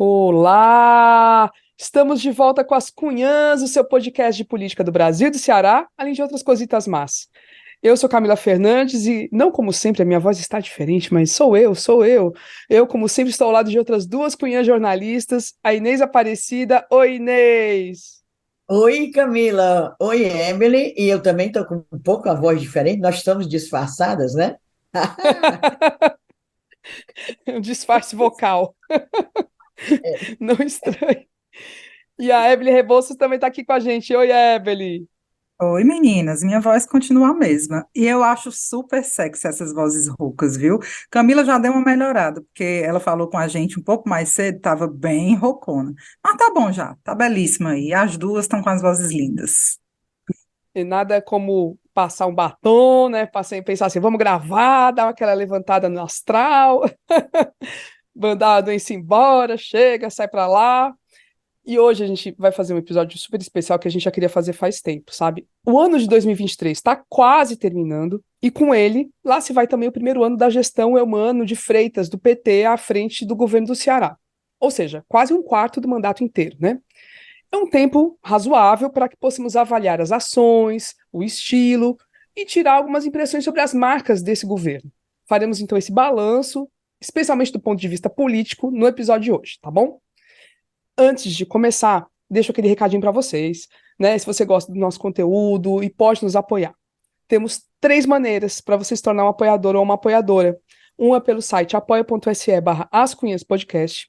Olá! Estamos de volta com as Cunhãs, o seu podcast de política do Brasil e do Ceará, além de outras cositas más. Eu sou Camila Fernandes e, não como sempre, a minha voz está diferente, mas sou eu, sou eu. Eu, como sempre, estou ao lado de outras duas cunhãs jornalistas, a Inês Aparecida. Oi, Inês! Oi, Camila. Oi, Emily. E eu também estou com um pouco a voz diferente. Nós estamos disfarçadas, né? Um disfarce vocal, É, não estranho. E a Evelyn Rebouças também está aqui com a gente. Oi, Evelyn! Oi, meninas, minha voz continua a mesma. E eu acho super sexy essas vozes roucas, viu? Camila já deu uma melhorada, porque ela falou com a gente um pouco mais cedo, estava bem roucona. Mas tá bom já, tá belíssima aí. As duas estão com as vozes lindas. E nada como passar um batom, né? Pensar assim, vamos gravar, dar aquela levantada no astral, mandar a doença embora, chega, sai pra lá. E hoje a gente vai fazer um episódio super especial que a gente já queria fazer faz tempo, sabe? O ano de 2023 está quase terminando, e com ele, lá se vai também o primeiro ano da gestão Eumano de Freitas, do PT, à frente do governo do Ceará. Ou seja, quase um quarto do mandato inteiro, né? É um tempo razoável para que possamos avaliar as ações, o estilo e tirar algumas impressões sobre as marcas desse governo. Faremos então esse balanço, especialmente do ponto de vista político, no episódio de hoje, tá bom? Antes de começar, deixo aquele recadinho para vocês, né? Se você gosta do nosso conteúdo e pode nos apoiar. Temos três maneiras para você se tornar um apoiador ou uma apoiadora. Uma é pelo site apoia.se/ascunhaspodcast.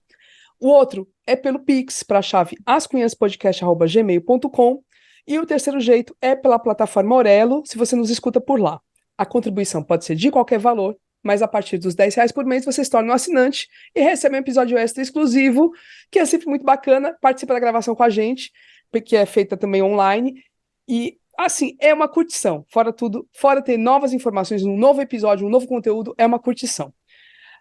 O outro é pelo Pix, para a chave ascunhaspodcast.gmail.com. E o terceiro jeito é pela plataforma Aurelo, se você nos escuta por lá. A contribuição pode ser de qualquer valor, mas a partir dos R$ 10 por mês você se torna um assinante e recebe um episódio extra exclusivo, que é sempre muito bacana, participa da gravação com a gente, que é feita também online. E, assim, é uma curtição. Fora tudo, fora ter novas informações, um novo episódio, um novo conteúdo, é uma curtição.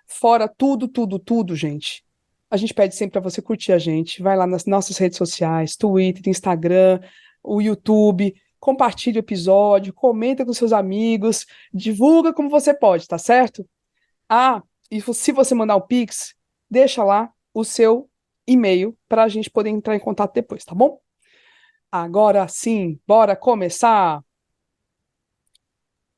Fora tudo, tudo, tudo, gente. A gente pede sempre para você curtir a gente. Vai lá nas nossas redes sociais, Twitter, Instagram, o YouTube. Compartilhe o episódio, comenta com seus amigos, divulga como você pode, tá certo? Ah, e se você mandar o Pix, deixa lá o seu e-mail para a gente poder entrar em contato depois, tá bom? Agora sim, bora começar!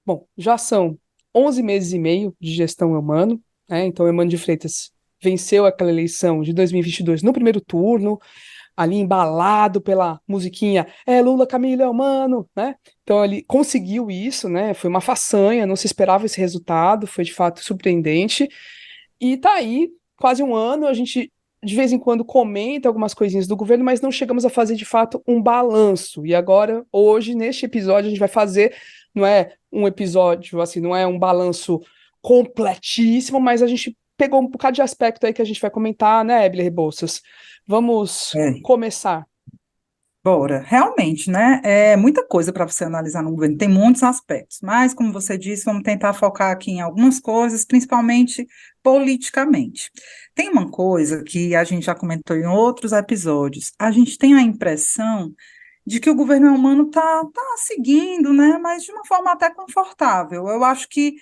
Bom, já são 11 meses e meio de gestão Eumano, né? Então, Eumano de Freitas venceu aquela eleição de 2022 no primeiro turno, ali embalado pela musiquinha Lula, Camila, Eumano, né? Então, ele conseguiu isso, né? Foi uma façanha, não se esperava esse resultado, foi de fato surpreendente. E tá aí, quase um ano, a gente de vez em quando comenta algumas coisinhas do governo, mas não chegamos a fazer de fato um balanço. E agora, hoje, neste episódio, a gente vai fazer, não é um episódio, assim, não é um balanço completíssimo, mas a gente pegou um bocado de aspecto aí que a gente vai comentar, né, Evelyn Rebouças? Vamos É, começar. bora. Realmente, né? É muita coisa para você analisar no governo, tem muitos aspectos, mas, como você disse, vamos tentar focar aqui em algumas coisas, principalmente politicamente. Tem uma coisa que a gente já comentou em outros episódios, a gente tem a impressão de que o governo humano está seguindo, né, mas de uma forma até confortável. Eu acho que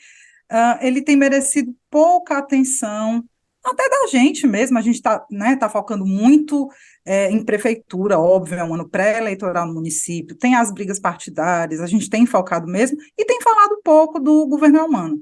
ele tem merecido pouca atenção, até da gente mesmo. A gente está, né, tá focando muito em prefeitura, óbvio, é um ano pré-eleitoral no município, tem as brigas partidárias, a gente tem focado mesmo, e tem falado pouco do governo humano.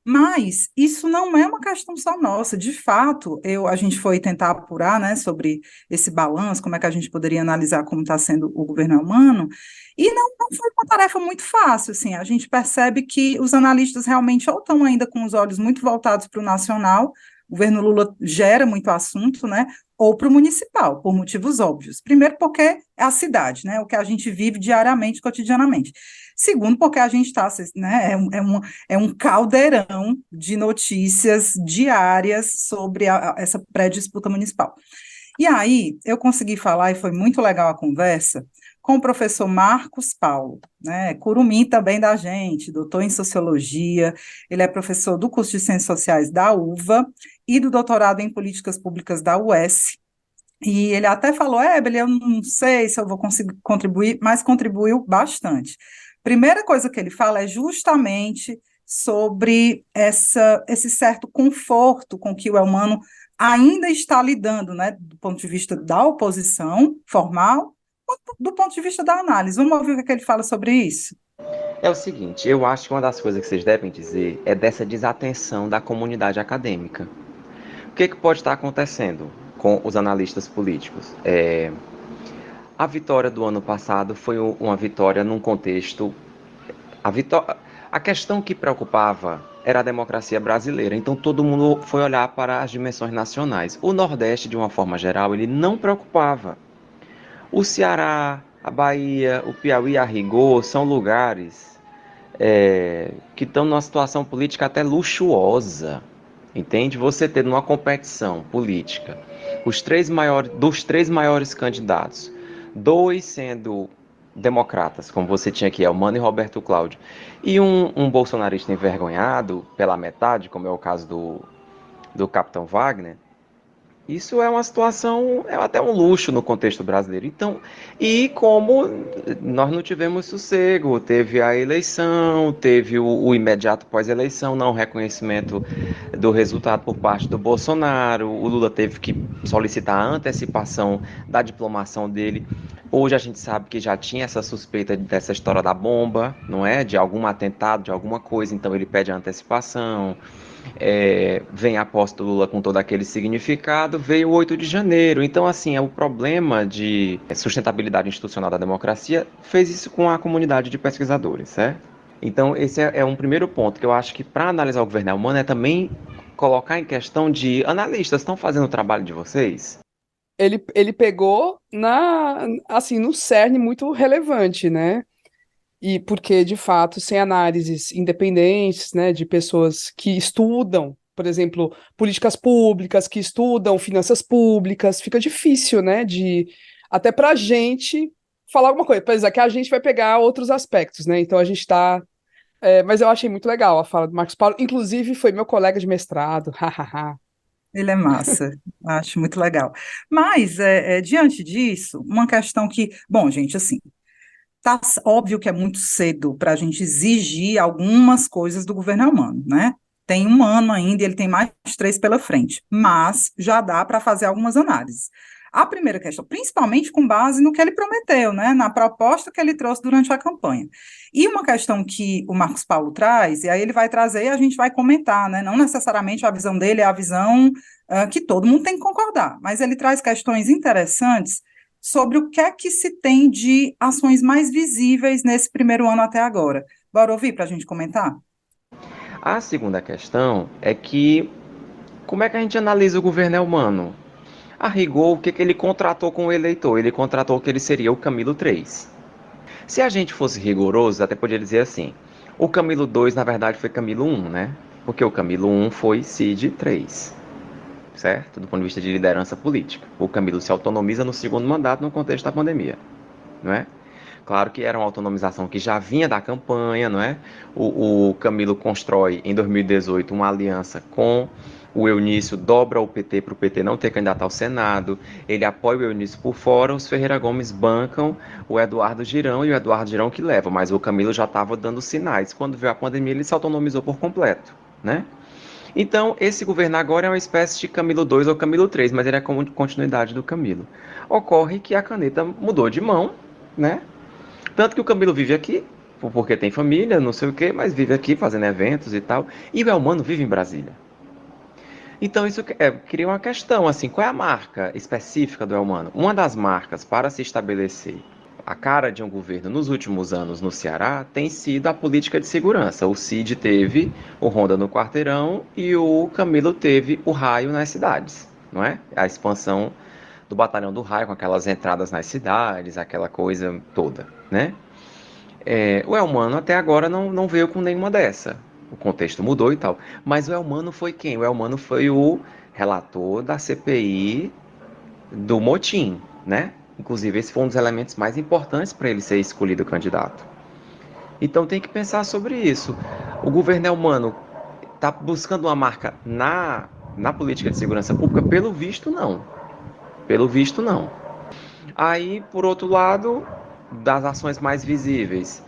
Mas isso não é uma questão só nossa. De fato, a gente foi tentar apurar, né, sobre esse balanço, como é que a gente poderia analisar como está sendo o governo humano, e não foi uma tarefa muito fácil. Assim, a gente percebe que os analistas realmente ou estão ainda com os olhos muito voltados para o nacional, o governo Lula gera muito assunto, né, ou para o municipal, por motivos óbvios. Primeiro, porque é a cidade, né, o que a gente vive diariamente, cotidianamente. Segundo, porque a gente está, né, é um caldeirão de notícias diárias sobre essa pré-disputa municipal. E aí, eu consegui falar, e foi muito legal a conversa, com o professor Marcos Paulo, né, curumim também da gente, doutor em Sociologia, ele é professor do curso de Ciências Sociais da UVA e do doutorado em Políticas Públicas da UES, e ele até falou, Ebele, eu não sei se eu vou conseguir contribuir, mas contribuiu bastante. Primeira coisa que ele fala é justamente sobre esse certo conforto com que o Elmano ainda está lidando, né, do ponto de vista da oposição formal, quanto do ponto de vista da análise. Vamos ouvir o que ele fala sobre isso? É o seguinte, eu acho que uma das coisas que vocês devem dizer é dessa desatenção da comunidade acadêmica. O que pode estar acontecendo com os analistas políticos? A vitória do ano passado foi uma vitória num contexto. A questão que preocupava era a democracia brasileira, então todo mundo foi olhar para as dimensões nacionais. O Nordeste, de uma forma geral, ele não preocupava. O Ceará, a Bahia, o Piauí, a rigor, são lugares que estão numa situação política até luxuosa, entende? Você ter numa competição política dos três maiores candidatos, dois sendo democratas, como você tinha aqui, Elmano e Roberto Cláudio, e um bolsonarista envergonhado pela metade, como é o caso do Capitão Wagner. Isso é uma situação, é até um luxo no contexto brasileiro. Então, e como nós não tivemos sossego, teve a eleição, teve o imediato pós-eleição, não reconhecimento do resultado por parte do Bolsonaro, o Lula teve que solicitar a antecipação da diplomação dele. Hoje a gente sabe que já tinha essa suspeita dessa história da bomba, não é? De algum atentado, de alguma coisa, então ele pede a antecipação. Vem a posse do Lula com todo aquele significado, veio o 8 de janeiro. Então, assim, o problema de sustentabilidade institucional da democracia fez isso com a comunidade de pesquisadores, certo? Então, esse é um primeiro ponto que eu acho que para analisar o governo humano é também colocar em questão de analistas estão fazendo o trabalho de vocês? Ele pegou assim, no cerne muito relevante, né? E porque, de fato, sem análises independentes, né, de pessoas que estudam, por exemplo, políticas públicas, que estudam finanças públicas, fica difícil, né, até para a gente falar alguma coisa. Pois é, que a gente vai pegar outros aspectos, né? Então a gente está. Mas eu achei muito legal a fala do Marcos Paulo. Inclusive, foi meu colega de mestrado. Hahaha. Ele é massa, acho muito legal. Mas, diante disso, uma questão que, bom, gente, assim, tá óbvio que é muito cedo para a gente exigir algumas coisas do governo humano, né? Tem um ano ainda e ele tem mais 3 pela frente, mas já dá para fazer algumas análises. A primeira questão, principalmente com base no que ele prometeu, né? Na proposta que ele trouxe durante a campanha. E uma questão que o Marcos Paulo traz, e aí ele vai trazer e a gente vai comentar, né? Não necessariamente a visão dele é a visão que todo mundo tem que concordar, mas ele traz questões interessantes sobre o que é que se tem de ações mais visíveis nesse primeiro ano até agora. Bora ouvir para a gente comentar? A segunda questão é que como é que a gente analisa o governo humano? A rigor, o que ele contratou com o eleitor? Ele contratou que ele seria o Camilo 3. Se a gente fosse rigoroso, até poderia dizer assim, o Camilo 2 na verdade foi Camilo 1, né? Porque o Camilo 1 foi Cid 3. Certo? Do ponto de vista de liderança política. O Camilo se autonomiza no segundo mandato no contexto da pandemia, não é? Claro que era uma autonomização que já vinha da campanha, não é? O Camilo constrói em 2018 uma aliança com o Eunício, dobra o PT para o PT não ter candidato ao Senado, ele apoia o Eunício por fora, os Ferreira Gomes bancam o Eduardo Girão e o Eduardo Girão que leva, mas o Camilo já estava dando sinais. Quando veio a pandemia ele se autonomizou por completo, né? Então, esse governo agora é uma espécie de Camilo 2 ou Camilo 3, mas ele é como continuidade do Camilo. Ocorre que a caneta mudou de mão, né? Tanto que o Camilo vive aqui, porque tem família, não sei o quê, mas vive aqui fazendo eventos e tal. E o Elmano vive em Brasília. Então, isso cria uma questão, assim, qual é a marca específica do Elmano? Uma das marcas para se estabelecer a cara de um governo nos últimos anos no Ceará tem sido a política de segurança. O Cid teve o Ronda no quarteirão e o Camilo teve o raio nas cidades, não é? A expansão do batalhão do raio com aquelas entradas nas cidades, aquela coisa toda, né? O Elmano até agora não veio com nenhuma dessa. O contexto mudou e tal. Mas o Elmano foi quem? O Elmano foi o relator da CPI do motim, né? Inclusive, esse foi um dos elementos mais importantes para ele ser escolhido candidato. Então, tem que pensar sobre isso. O governo humano está buscando uma marca na política de segurança pública? Pelo visto, não. Pelo visto, não. Aí, por outro lado, das ações mais visíveis,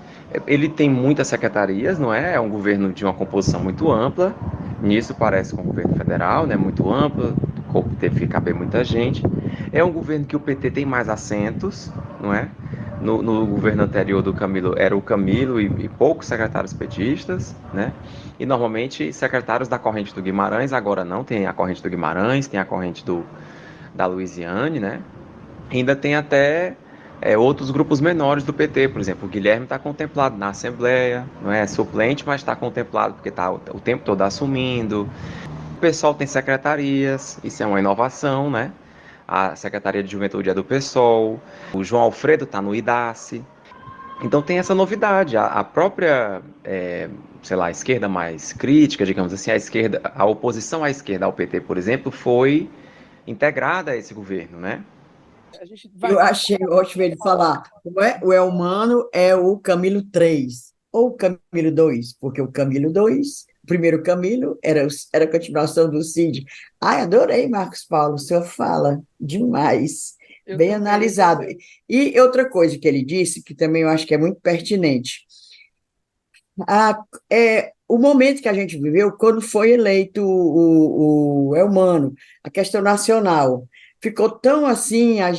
ele tem muitas secretarias, não é? É um governo de uma composição muito ampla. Nisso parece com o governo federal, né? Muito ampla, teve que caber muita gente. É um governo que o PT tem mais assentos, não é? No governo anterior do Camilo, era o Camilo e poucos secretários petistas, né? E normalmente secretários da corrente do Guimarães, agora não, tem a corrente do Guimarães, tem a corrente da Luiziane, né? Ainda tem até outros grupos menores do PT, por exemplo, o Guilherme está contemplado na Assembleia, não é suplente, mas está contemplado porque está o tempo todo assumindo. O pessoal tem secretarias, isso é uma inovação, né? A Secretaria de Juventude é do PSOL, o João Alfredo está no IDACE. Então tem essa novidade, a própria, sei lá, a esquerda mais crítica, digamos assim, a oposição à esquerda ao PT, por exemplo, foi integrada a esse governo, né? A gente vai. Eu achei ótimo ele falar, como é? O Elmano é o Camilo 3 ou o Camilo 2, porque o Camilo 2, o primeiro Camilo, era a continuação do Cid. Ai, adorei, Marcos Paulo, o senhor fala demais, Eu bem também. analisado. E outra coisa que ele disse, que também eu acho que é muito pertinente, o momento que a gente viveu, quando foi eleito o Elmano, a questão nacional, ficou tão assim, a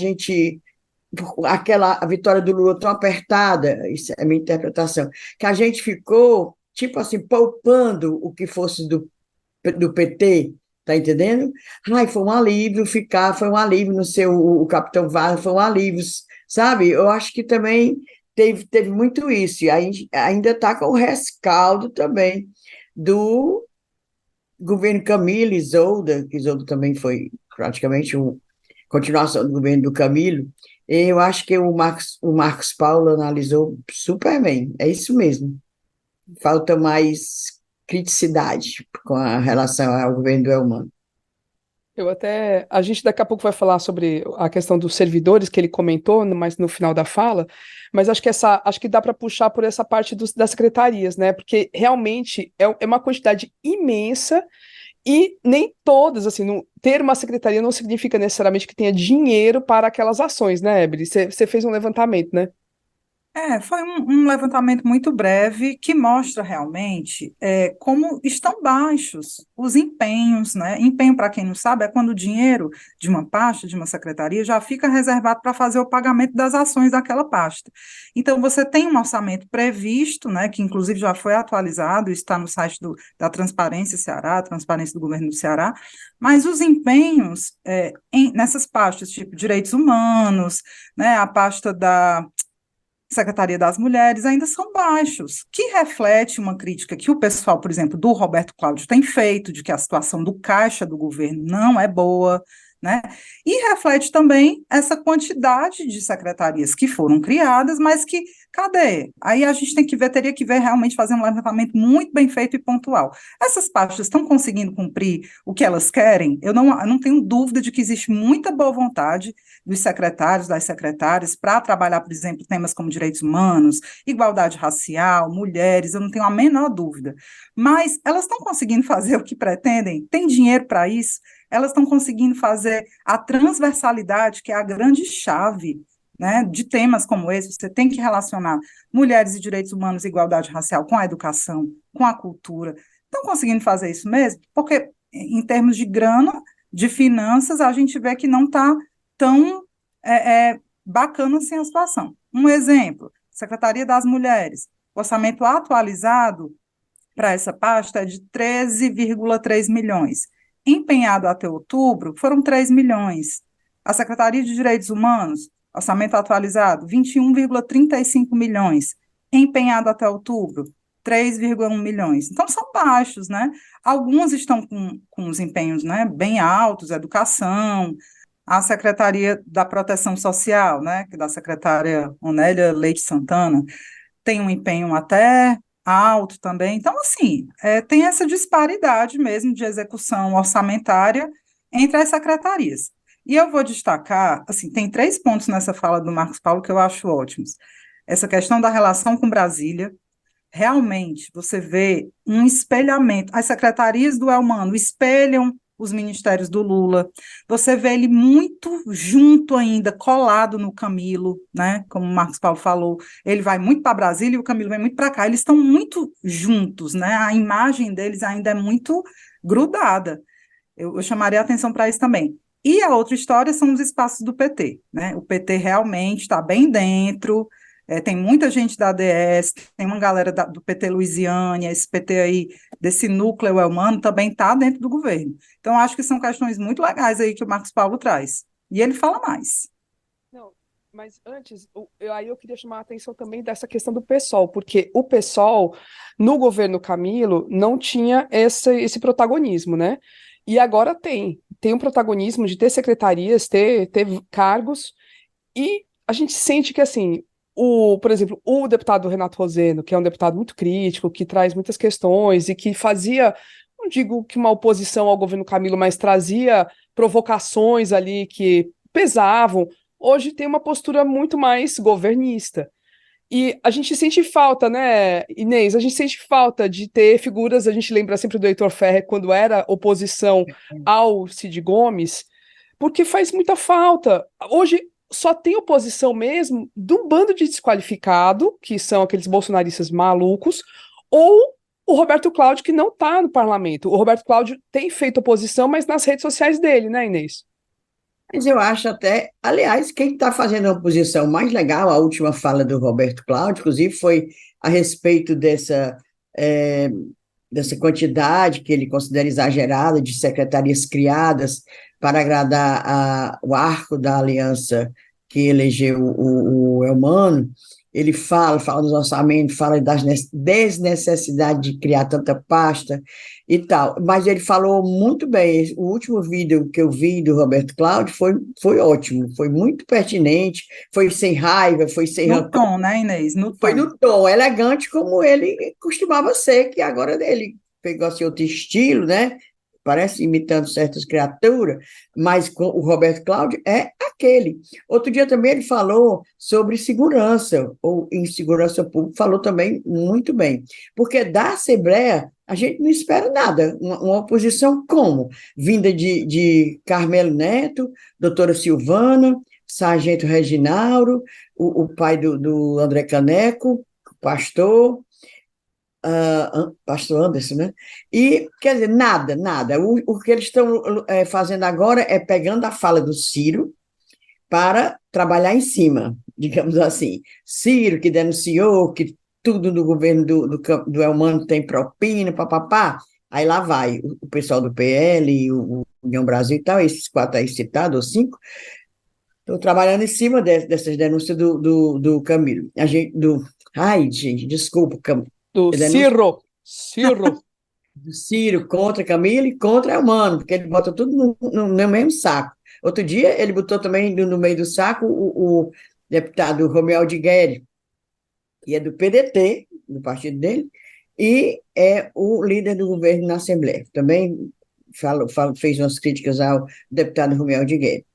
vitória do Lula tão apertada, isso é a minha interpretação, que a gente ficou, tipo assim, poupando o que fosse do PT, tá entendendo? Ai, foi um alívio no seu, o Capitão Vargas, foi um alívio, sabe? Eu acho que também teve muito isso, e aí ainda está com o rescaldo também do governo Camilo Isolda, que Isolda também foi praticamente uma continuação do governo do Camilo. Eu acho que o Marcos Paulo analisou super bem, é isso mesmo. Falta mais criticidade com a relação ao governo do Elmano. A gente daqui a pouco vai falar sobre a questão dos servidores que ele comentou, mas no final da fala, mas acho que dá para puxar por essa parte das secretarias, né? Porque realmente é uma quantidade imensa e nem todas, assim, ter uma secretaria não significa necessariamente que tenha dinheiro para aquelas ações, né, Ebri? Você fez um levantamento, né? Foi um levantamento muito breve que mostra realmente como estão baixos os empenhos, né? Empenho, para quem não sabe, é quando o dinheiro de uma pasta, de uma secretaria, já fica reservado para fazer o pagamento das ações daquela pasta. Então, você tem um orçamento previsto, né, que inclusive já foi atualizado, está no site da Transparência Ceará, Transparência do Governo do Ceará, mas os empenhos nessas pastas, tipo direitos humanos, né, a pasta da Secretaria das Mulheres, ainda são baixos, que reflete uma crítica que o pessoal, por exemplo, do Roberto Cláudio tem feito, de que a situação do caixa do governo não é boa, né? E reflete também essa quantidade de secretarias que foram criadas, mas que, cadê? Aí a gente teria que ver realmente, fazer um levantamento muito bem feito e pontual. Essas pastas estão conseguindo cumprir o que elas querem? Eu não tenho dúvida de que existe muita boa vontade dos secretários, das secretárias, para trabalhar, por exemplo, temas como direitos humanos, igualdade racial, mulheres, eu não tenho a menor dúvida. Mas elas estão conseguindo fazer o que pretendem? Tem dinheiro para isso? Elas estão conseguindo fazer a transversalidade, que é a grande chave, né, de temas como esse. Você tem que relacionar mulheres e direitos humanos e igualdade racial com a educação, com a cultura. Estão conseguindo fazer isso mesmo? Porque, em termos de grana, de finanças, a gente vê que não está tão bacana assim a situação. Um exemplo, Secretaria das Mulheres, orçamento atualizado para essa pasta é de 13,3 milhões. Empenhado até outubro, foram 3 milhões. A Secretaria de Direitos Humanos, orçamento atualizado, 21,35 milhões. Empenhado até outubro, 3,1 milhões. Então, são baixos, né? Alguns estão com os empenhos, né, bem altos, educação, a Secretaria da Proteção Social, né, da secretária Onélia Leite Santana, tem um empenho até alto também. Então, assim, tem essa disparidade mesmo de execução orçamentária entre as secretarias. E eu vou destacar, assim, tem 3 pontos nessa fala do Marcos Paulo que eu acho ótimos. Essa questão da relação com Brasília, realmente, você vê um espelhamento. As secretarias do Elmano espelham os ministérios do Lula, você vê ele muito junto ainda, colado no Camilo, né? Como o Marcos Paulo falou, ele vai muito para Brasília e o Camilo vem muito para cá, eles estão muito juntos, né? A imagem deles ainda é muito grudada. Eu chamaria a atenção para isso também. E a outra história são os espaços do PT, né? O PT realmente está bem dentro, tem muita gente da ADS, tem uma galera do PT Luisiânia, esse PT aí, desse núcleo humano, também está dentro do governo. Então, acho que são questões muito legais aí que o Marcos Paulo traz. E ele fala mais. Não, mas antes, aí eu queria chamar a atenção também dessa questão do PSOL, porque o PSOL, no governo Camilo, não tinha esse protagonismo, né? E agora tem um protagonismo de ter secretarias, ter cargos, e a gente sente que, assim, por exemplo, o deputado Renato Roseno, que é um deputado muito crítico, que traz muitas questões e que fazia, não digo que uma oposição ao governo Camilo, mas trazia provocações ali que pesavam, hoje tem uma postura muito mais governista. E a gente sente falta, né, Inês? A gente sente falta de ter figuras, a gente lembra sempre do Heitor Ferrer quando era oposição ao Cid Gomes, porque faz muita falta. Hoje só tem oposição mesmo de um bando de desqualificado, que são aqueles bolsonaristas malucos, ou o Roberto Cláudio, que não está no parlamento. O Roberto Cláudio tem feito oposição, mas nas redes sociais dele, né, Inês? Mas eu acho até, aliás, quem está fazendo a oposição mais legal, a última fala do Roberto Cláudio, inclusive, foi a respeito eh, dessa quantidade que ele considera exagerada de secretarias criadas para agradar o arco da aliança que elegeu o Elmano. Ele fala dos orçamentos, fala das desnecessidade de criar tanta pasta e tal, mas ele falou muito bem. O último vídeo que eu vi do Roberto Cláudio foi ótimo, foi muito pertinente, foi sem raiva, foi sem No rancor, tom, né, Inês? No foi tom. no tom elegante como ele costumava ser, que agora ele pegou assim, outro estilo, né? Parece imitando certas criaturas, mas o Roberto Cláudio é aquele. Outro dia também ele falou sobre segurança, ou insegurança pública, falou também muito bem, porque da Assembleia a gente não espera nada, uma oposição como? Vinda de Carmelo Neto, doutora Silvana, Sargento Reginaldo, o pai do André Caneco, pastor, pastor Anderson, né? E, quer dizer, nada. O que eles estão fazendo agora é pegando a fala do Ciro para trabalhar em cima, digamos assim. Ciro, que denunciou que tudo no governo do Elmano tem propina, papapá. Aí lá vai o pessoal do PL, o União Brasil e tal, esses 4 aí citados, ou 5, estão trabalhando em cima dessas denúncias do Camilo. Ai, gente, desculpa, Do Ciro. do Ciro contra Camilo e contra Elmano, porque ele bota tudo no mesmo saco. Outro dia, ele botou também no meio do saco o deputado Romeu de Guerre, que é do PDT, do partido dele, e é o líder do governo na Assembleia. Também fez umas críticas ao deputado Romeu de Guerre.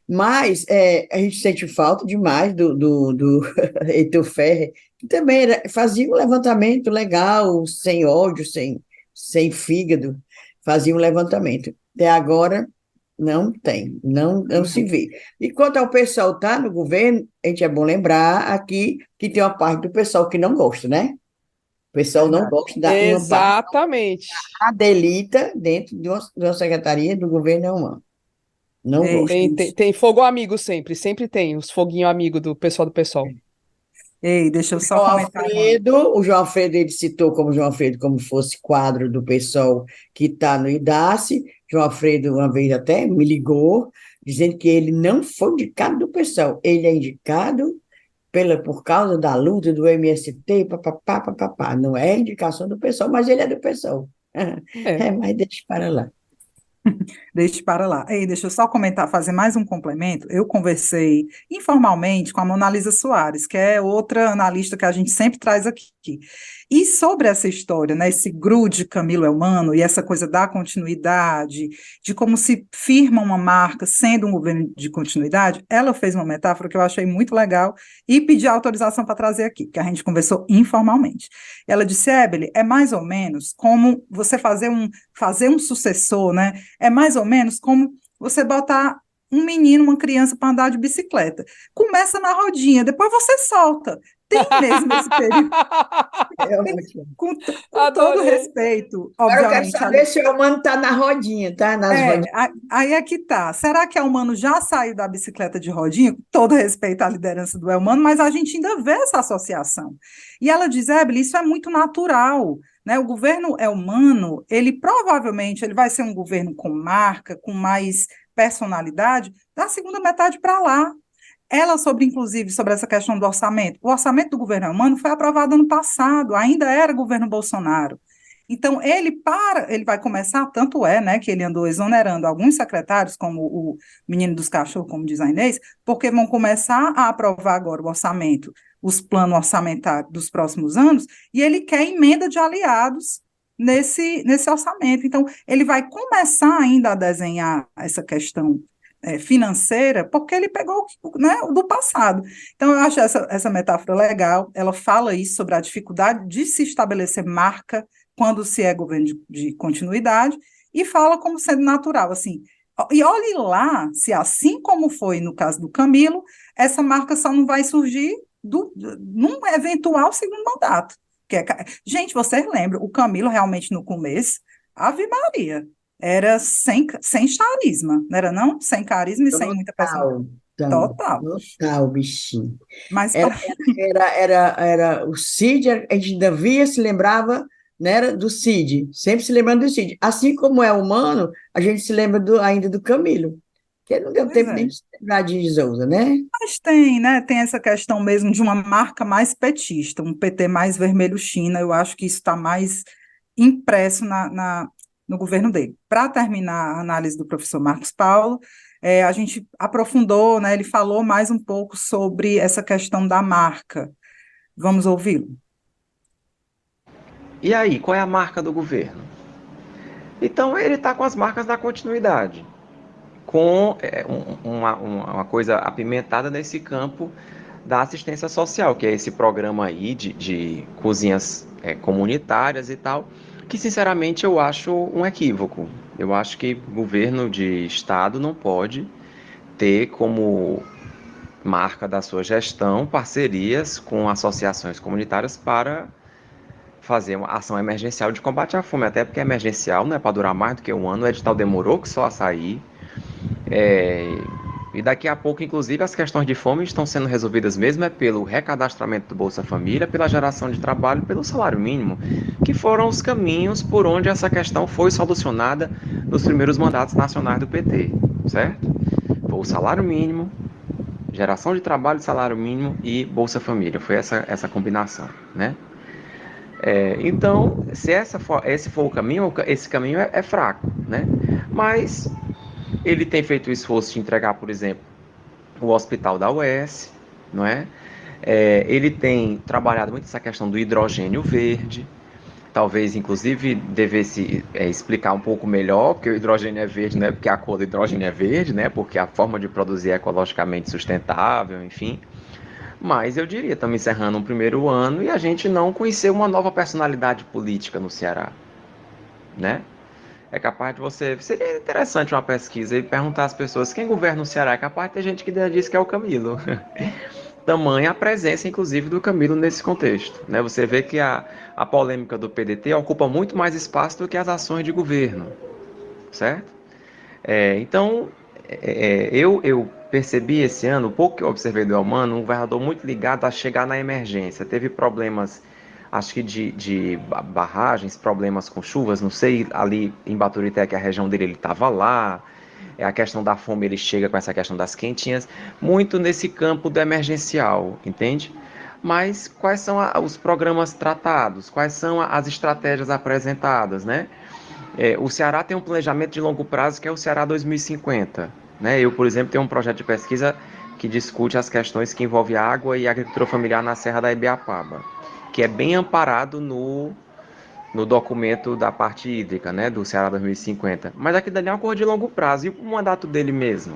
Mas a gente sente falta demais do Heitor Ferrer, que também fazia um levantamento legal, sem ódio, sem fígado, fazia um levantamento. Até agora não tem, não se vê. E quanto ao pessoal que está no governo, a gente é bom lembrar aqui que tem uma parte do pessoal que não gosta, né? O pessoal não gosta da uma parte Exatamente. adelita dentro de uma secretaria do governo humano. Não Ei, gosta. Tem fogo amigo sempre tem os foguinhos amigos do pessoal do PSOL. Ei, deixa eu só comentar O João Alfredo, ele citou como João Alfredo como fosse quadro do pessoal que está no IDACE. João Alfredo, uma vez até, me ligou, dizendo que ele não foi indicado do pessoal, ele é indicado por causa da luta do MST, papapá. Não é indicação do pessoal, mas ele é do pessoal. Mas deixa para lá. Deixe para lá. Ei, deixa eu só comentar, fazer mais um complemento. Eu conversei informalmente com a Mona Lisa Soares, que é outra analista que a gente sempre traz aqui. E sobre essa história, né, esse grude Camilo Elmano e essa coisa da continuidade, de como se firma uma marca sendo um governo de continuidade, ela fez uma metáfora que eu achei muito legal e pedi autorização para trazer aqui, que a gente conversou informalmente. Ela disse, Ébeli, é mais ou menos como você fazer um sucessor, né? É mais ou menos como você botar um menino, uma criança para andar de bicicleta. Começa na rodinha, depois você solta. Tem mesmo esse período. É ótimo. Com todo Adorei. respeito, Agora eu quero obviamente, saber se o humano está na rodinha, tá? Nas rodinhas. aí é que tá. Será que a Elmano já saiu da bicicleta de rodinha? Com todo respeito à liderança do Elmano, mas a gente ainda vê essa associação. E ela diz, Ébeli, isso é muito natural, né? O governo Elmano, ele provavelmente ele vai ser um governo com marca, com mais personalidade, da segunda metade para lá. Ela, inclusive, sobre essa questão do orçamento. O orçamento do governo Elmano foi aprovado ano passado, ainda era governo Bolsonaro. Então, ele vai começar, tanto é, né, que ele andou exonerando alguns secretários, como o menino dos cachorros, como diz a Inês, porque vão começar a aprovar agora o orçamento, os planos orçamentários dos próximos anos, e ele quer emenda de aliados nesse orçamento. Então, ele vai começar ainda a desenhar essa questão financeira, porque ele pegou, né, o do passado. Então, eu acho essa metáfora legal, ela fala isso sobre a dificuldade de se estabelecer marca quando se é governo de continuidade, e fala como sendo natural, assim, e olhe lá, se assim como foi no caso do Camilo, essa marca só não vai surgir num eventual segundo mandato. Gente, vocês lembram, o Camilo realmente no começo, Ave Maria, era sem carisma, não era não? Sem carisma e sem muita personalidade. Total, então, Total. total, bichinho. Mas Era o Cid, a gente ainda via, se lembrava, né, do Cid, sempre se lembrando do Cid. Assim como é humano, a gente se lembra ainda do Camilo, que não deu pois tempo é. nem de se lembrar de Souza, né? Mas tem, né? Tem essa questão mesmo de uma marca mais petista, um PT mais vermelho China. Eu acho que isso está mais impresso no governo dele. Para terminar a análise do professor Marcos Paulo, a gente aprofundou, né? Ele falou mais um pouco sobre essa questão da marca. Vamos ouvi-lo. E aí, qual é a marca do governo? Então, ele está com as marcas da continuidade, com uma coisa apimentada nesse campo da assistência social, que é esse programa aí de cozinhas comunitárias e tal, que sinceramente eu acho um equívoco. Eu acho que governo de estado não pode ter como marca da sua gestão parcerias com associações comunitárias para fazer uma ação emergencial de combate à fome, até porque é emergencial, não é para durar mais do que um ano, o edital demorou que só a sair. E daqui a pouco, inclusive, as questões de fome estão sendo resolvidas mesmo pelo recadastramento do Bolsa Família, pela geração de trabalho, pelo salário mínimo, que foram os caminhos por onde essa questão foi solucionada nos primeiros mandatos nacionais do PT, certo? Foi o salário mínimo, geração de trabalho, salário mínimo e Bolsa Família, foi essa combinação, né? Então, se esse for o caminho, esse caminho é fraco, né? Mas ele tem feito o esforço de entregar, por exemplo, o hospital da UES, não é? Ele tem trabalhado muito essa questão do hidrogênio verde, talvez, inclusive, devesse explicar um pouco melhor, porque o hidrogênio é verde, não é porque a cor do hidrogênio é verde, né? Porque a forma de produzir é ecologicamente sustentável, enfim. Mas eu diria, estamos encerrando um primeiro ano e a gente não conheceu uma nova personalidade política no Ceará, né? É capaz de você... Seria interessante uma pesquisa e perguntar às pessoas quem governa o Ceará. É capaz de ter gente que diz que é o Camilo. Tamanha a presença, inclusive, do Camilo nesse contexto, né? Você vê que a polêmica do PDT ocupa muito mais espaço do que as ações de governo, certo? Então, eu percebi esse ano, o pouco que eu observei do Elmano, um governador muito ligado a chegar na emergência. Teve problemas, acho que de barragens, problemas com chuvas, não sei, ali em Baturité, que a região dele, ele estava lá. A questão da fome, ele chega com essa questão das quentinhas, muito nesse campo do emergencial, entende? Mas quais são os programas tratados? Quais são as estratégias apresentadas, né? O Ceará tem um planejamento de longo prazo que é o Ceará 2050. Né? Eu, por exemplo, tenho um projeto de pesquisa que discute as questões que envolvem água e agricultura familiar na Serra da Ibiapaba, que é bem amparado no documento da parte hídrica, né, do Ceará 2050. Mas aquilo dali é uma coisa de longo prazo. E o mandato dele mesmo?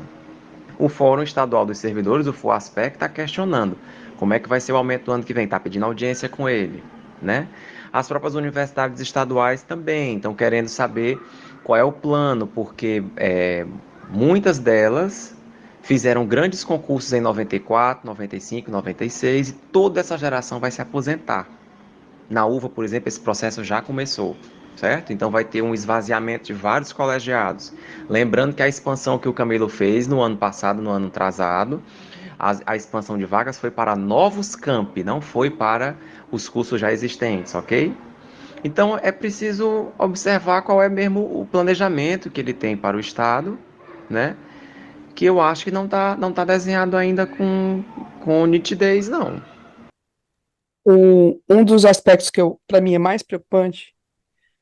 O Fórum Estadual dos Servidores, o FOASPEC, está questionando como é que vai ser o aumento do ano que vem. Está pedindo audiência com ele, né? As próprias universidades estaduais também estão querendo saber qual é o plano, porque muitas delas fizeram grandes concursos em 94, 95, 96, e toda essa geração vai se aposentar. Na UVA, por exemplo, esse processo já começou, certo? Então vai ter um esvaziamento de vários colegiados. Lembrando que a expansão que o Camilo fez no ano passado, no ano atrasado, a expansão de vagas foi para novos campi, não foi para os cursos já existentes, ok? Então é preciso observar qual é mesmo o planejamento que ele tem para o Estado, né? Que eu acho que não tá desenhado ainda com nitidez, não. Um dos aspectos que para mim é mais preocupante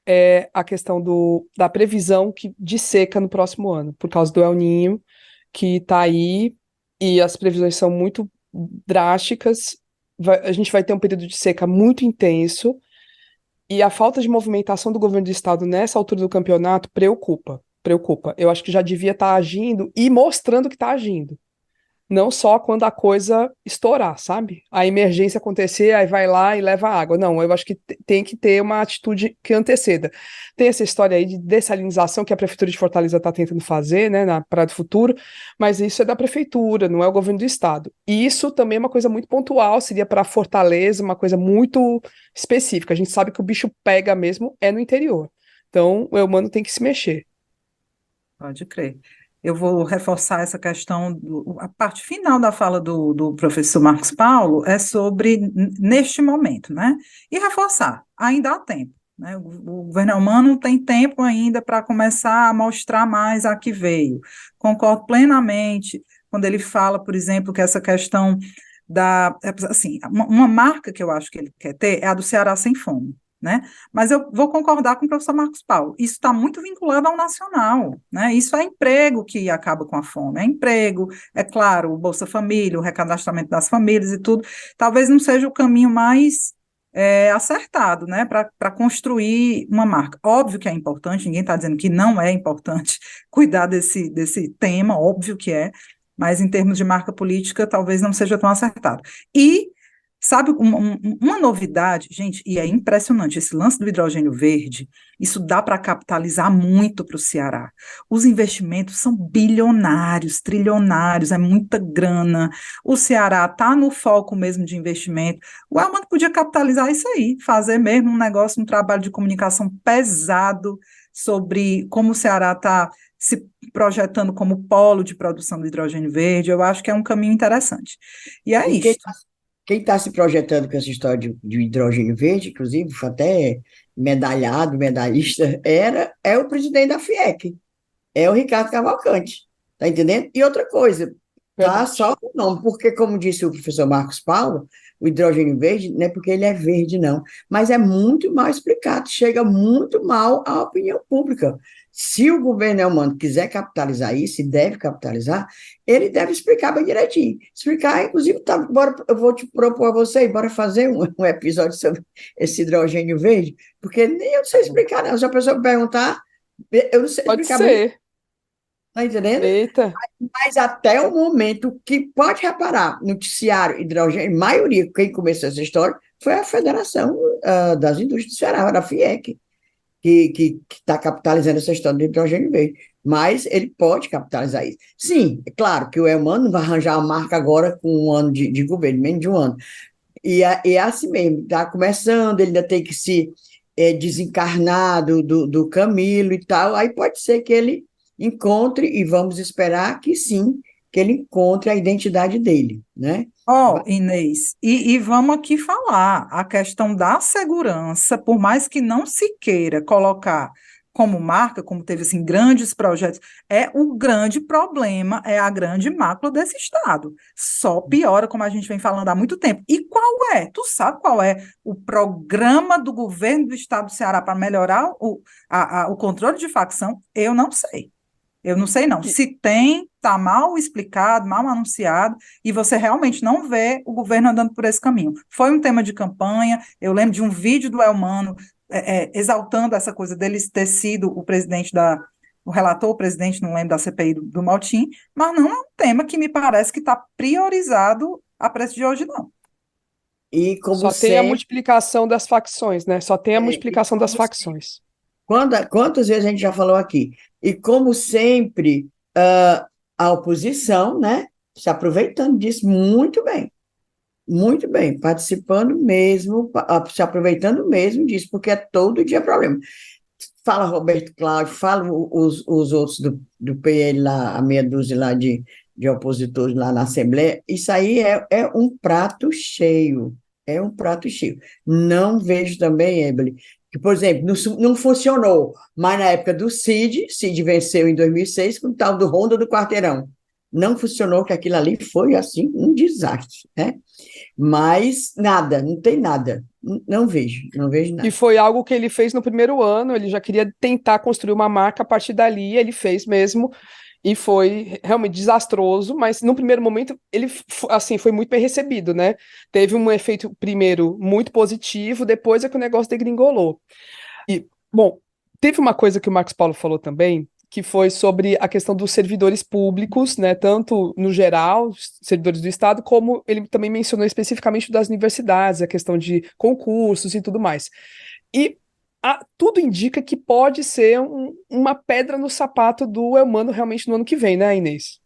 é a questão da previsão de seca no próximo ano, por causa do El Niño, que está aí, e as previsões são muito drásticas. A gente vai ter um período de seca muito intenso, e a falta de movimentação do governo do estado nessa altura do campeonato preocupa, preocupa. Eu acho que já devia estar agindo e mostrando que está agindo. Não só quando a coisa estourar, sabe? A emergência acontecer, aí vai lá e leva água. Não, eu acho que tem que ter uma atitude que anteceda. Tem essa história aí de dessalinização que a Prefeitura de Fortaleza está tentando fazer, né, na Praia do Futuro, mas isso é da Prefeitura, não é o governo do Estado. E isso também é uma coisa muito pontual, seria para Fortaleza, uma coisa muito específica. A gente sabe que o bicho pega mesmo é no interior. Então, o humano tem que se mexer. Pode crer. Eu vou reforçar essa questão, a parte final da fala do professor Marcos Paulo é sobre neste momento, né? E reforçar, ainda há tempo, né? O governo humano tem tempo ainda para começar a mostrar mais a que veio. Concordo plenamente quando ele fala, por exemplo, que essa questão assim, uma marca que eu acho que ele quer ter é a do Ceará Sem Fome, né? Mas eu vou concordar com o professor Marcos Paulo, isso está muito vinculado ao nacional, né? Isso é emprego que acaba com a fome, é emprego, é claro, o Bolsa Família, o recadastramento das famílias e tudo, talvez não seja o caminho mais acertado, né, para construir uma marca. Óbvio que é importante, ninguém está dizendo que não é importante cuidar desse tema, óbvio que é, mas em termos de marca política, talvez não seja tão acertado. E sabe, uma novidade, gente, e é impressionante, esse lance do hidrogênio verde, isso dá para capitalizar muito para o Ceará. Os investimentos são bilionários, trilionários, é muita grana. O Ceará está no foco mesmo de investimento. O Elman podia capitalizar isso aí, fazer mesmo um negócio, um trabalho de comunicação pesado sobre como o Ceará está se projetando como polo de produção do hidrogênio verde. Eu acho que é um caminho interessante. E é isso. Quem está se projetando com essa história de hidrogênio verde, inclusive, foi até medalhista, é o presidente da FIEC, é o Ricardo Cavalcante, tá entendendo? E outra coisa, tá só o nome, porque, como disse o professor Marcos Paulo, o hidrogênio verde não é porque ele é verde, não, mas é muito mal explicado, chega muito mal à opinião pública. Se o governo Elmano quiser capitalizar isso, e deve capitalizar, ele deve explicar bem direitinho. Explicar, inclusive, eu vou te propor a você, bora fazer um episódio sobre esse hidrogênio verde, porque nem eu sei explicar, não. Se a pessoa me perguntar, eu não sei Pode explicar ser. muito. Tá entendendo? Eita. Mas até o momento que pode reparar, noticiário hidrogênio, maioria, quem começou essa história, foi a Federação das Indústrias do Ceará, a FIEC, que está capitalizando essa história do hidrogênio verde. Mas ele pode capitalizar isso. Sim, é claro que o Elmano não vai arranjar a marca agora com um ano de governo, menos de um ano. E é assim mesmo, está começando, ele ainda tem que se desencarnar do Camilo e tal, aí pode ser que ele encontre, e vamos esperar que sim, que ele encontre a identidade dele, né? Inês, e vamos aqui falar, a questão da segurança, por mais que não se queira colocar como marca, como teve assim, grandes projetos, é o grande problema, é a grande mácula desse Estado. Só piora, como a gente vem falando há muito tempo. E qual é? Tu sabe qual é o programa do governo do Estado do Ceará para melhorar o controle de facção? Eu não sei. Eu não sei, não. Se tem, está mal explicado, mal anunciado, e você realmente não vê o governo andando por esse caminho. Foi um tema de campanha, eu lembro de um vídeo do Elmano exaltando essa coisa dele ter sido o relator, o presidente, não lembro, da CPI do Maltim, mas não é um tema que me parece que está priorizado a preço de hoje, não. E como Só tem a multiplicação das facções, né? Só tem a multiplicação das facções. Quantas vezes a gente já falou aqui? E como sempre, a oposição, né, se aproveitando disso muito bem, participando mesmo, se aproveitando mesmo disso, porque é todo dia problema. Fala Roberto Cláudio, fala os outros do PL lá, a meia dúzia lá de opositores lá na Assembleia, isso aí é um prato cheio, é um prato cheio. Não vejo também, Emily, que, por exemplo, não funcionou, mas na época do Cid venceu em 2006 com o tal do Ronda do Quarteirão. Não funcionou, que aquilo ali foi, assim, um desastre, né? Mas nada, não tem nada. Não vejo nada. E foi algo que ele fez no primeiro ano, ele já queria tentar construir uma marca a partir dali, ele fez mesmo, e foi realmente desastroso, mas no primeiro momento ele, assim, foi muito bem recebido, né? Teve um efeito, primeiro, muito positivo, depois é que o negócio degringolou. E, bom, teve uma coisa que o Marcos Paulo falou também, que foi sobre a questão dos servidores públicos, né, tanto no geral, servidores do Estado, como ele também mencionou especificamente das universidades, a questão de concursos e tudo mais. E tudo indica que pode ser uma pedra no sapato do Eumano realmente no ano que vem, né, Inês?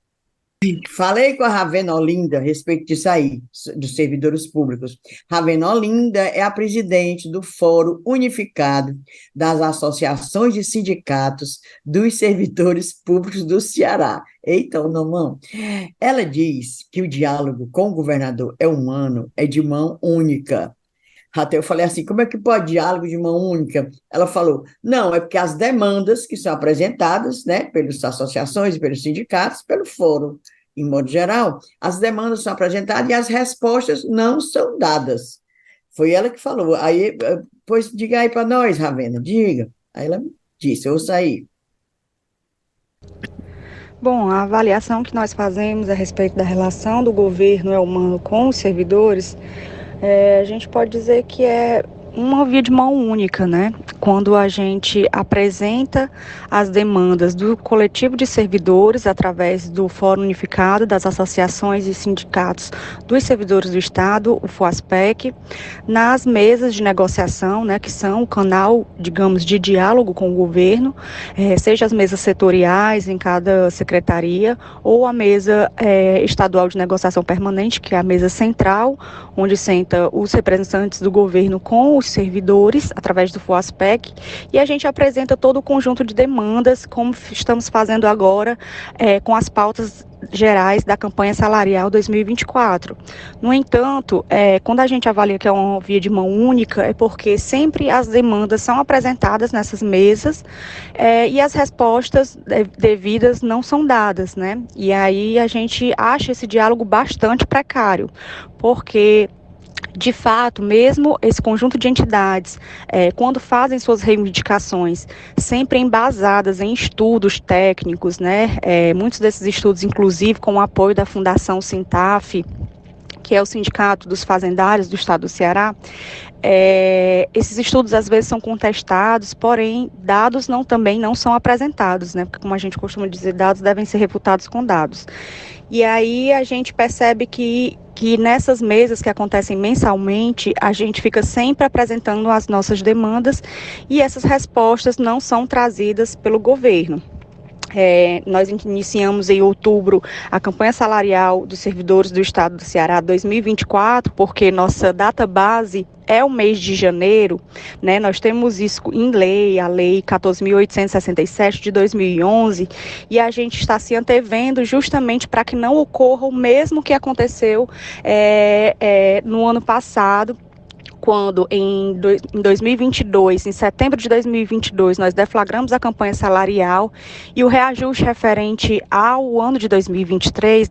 Falei com a Ravena Olinda a respeito disso aí, dos servidores públicos. Ravena Olinda é a presidente do Fórum Unificado das Associações de Sindicatos dos Servidores Públicos do Ceará. Eita, não. Ela diz que o diálogo com o governador é humano, é de mão única. Até eu falei assim, como é que pode diálogo de mão única? Ela falou, não, é porque as demandas que são apresentadas, né, pelas associações e pelos sindicatos, pelo fórum, em modo geral, as demandas são apresentadas e as respostas não são dadas. Foi ela que falou. Aí, pois diga aí para nós, Ravena, diga. Aí ela disse, eu saí. Bom, a avaliação que nós fazemos a respeito da relação do governo Eumano com os servidores, a gente pode dizer que é uma via de mão única, né? Quando a gente apresenta as demandas do coletivo de servidores através do Fórum Unificado das Associações e Sindicatos dos Servidores do Estado, o FOASPEC, nas mesas de negociação, né, que são o canal, digamos, de diálogo com o governo, seja as mesas setoriais em cada secretaria, ou a mesa estadual de negociação permanente, que é a mesa central, onde senta os representantes do governo com os servidores, através do FOASPEC, e a gente apresenta todo o conjunto de demandas, como estamos fazendo agora com as pautas gerais da campanha salarial 2024. No entanto, quando a gente avalia que é uma via de mão única, é porque sempre as demandas são apresentadas nessas mesas e as respostas devidas não são dadas, né? E aí a gente acha esse diálogo bastante precário, porque de fato, mesmo esse conjunto de entidades, quando fazem suas reivindicações, sempre embasadas em estudos técnicos, né? Muitos desses estudos, inclusive, com o apoio da Fundação Sintaf, que é o Sindicato dos Fazendários do Estado do Ceará, esses estudos às vezes são contestados, porém dados também não são apresentados, né? Porque, como a gente costuma dizer, dados devem ser refutados com dados. E aí a gente percebe que nessas mesas que acontecem mensalmente, a gente fica sempre apresentando as nossas demandas e essas respostas não são trazidas pelo governo. Nós iniciamos em outubro a campanha salarial dos servidores do Estado do Ceará 2024, porque nossa data base é o mês de janeiro, né? Nós temos isso em lei, a Lei 14.867 de 2011, e a gente está se antevendo justamente para que não ocorra o mesmo que aconteceu no ano passado, quando em 2022, em setembro de 2022, nós deflagramos a campanha salarial e o reajuste referente ao ano de 2023,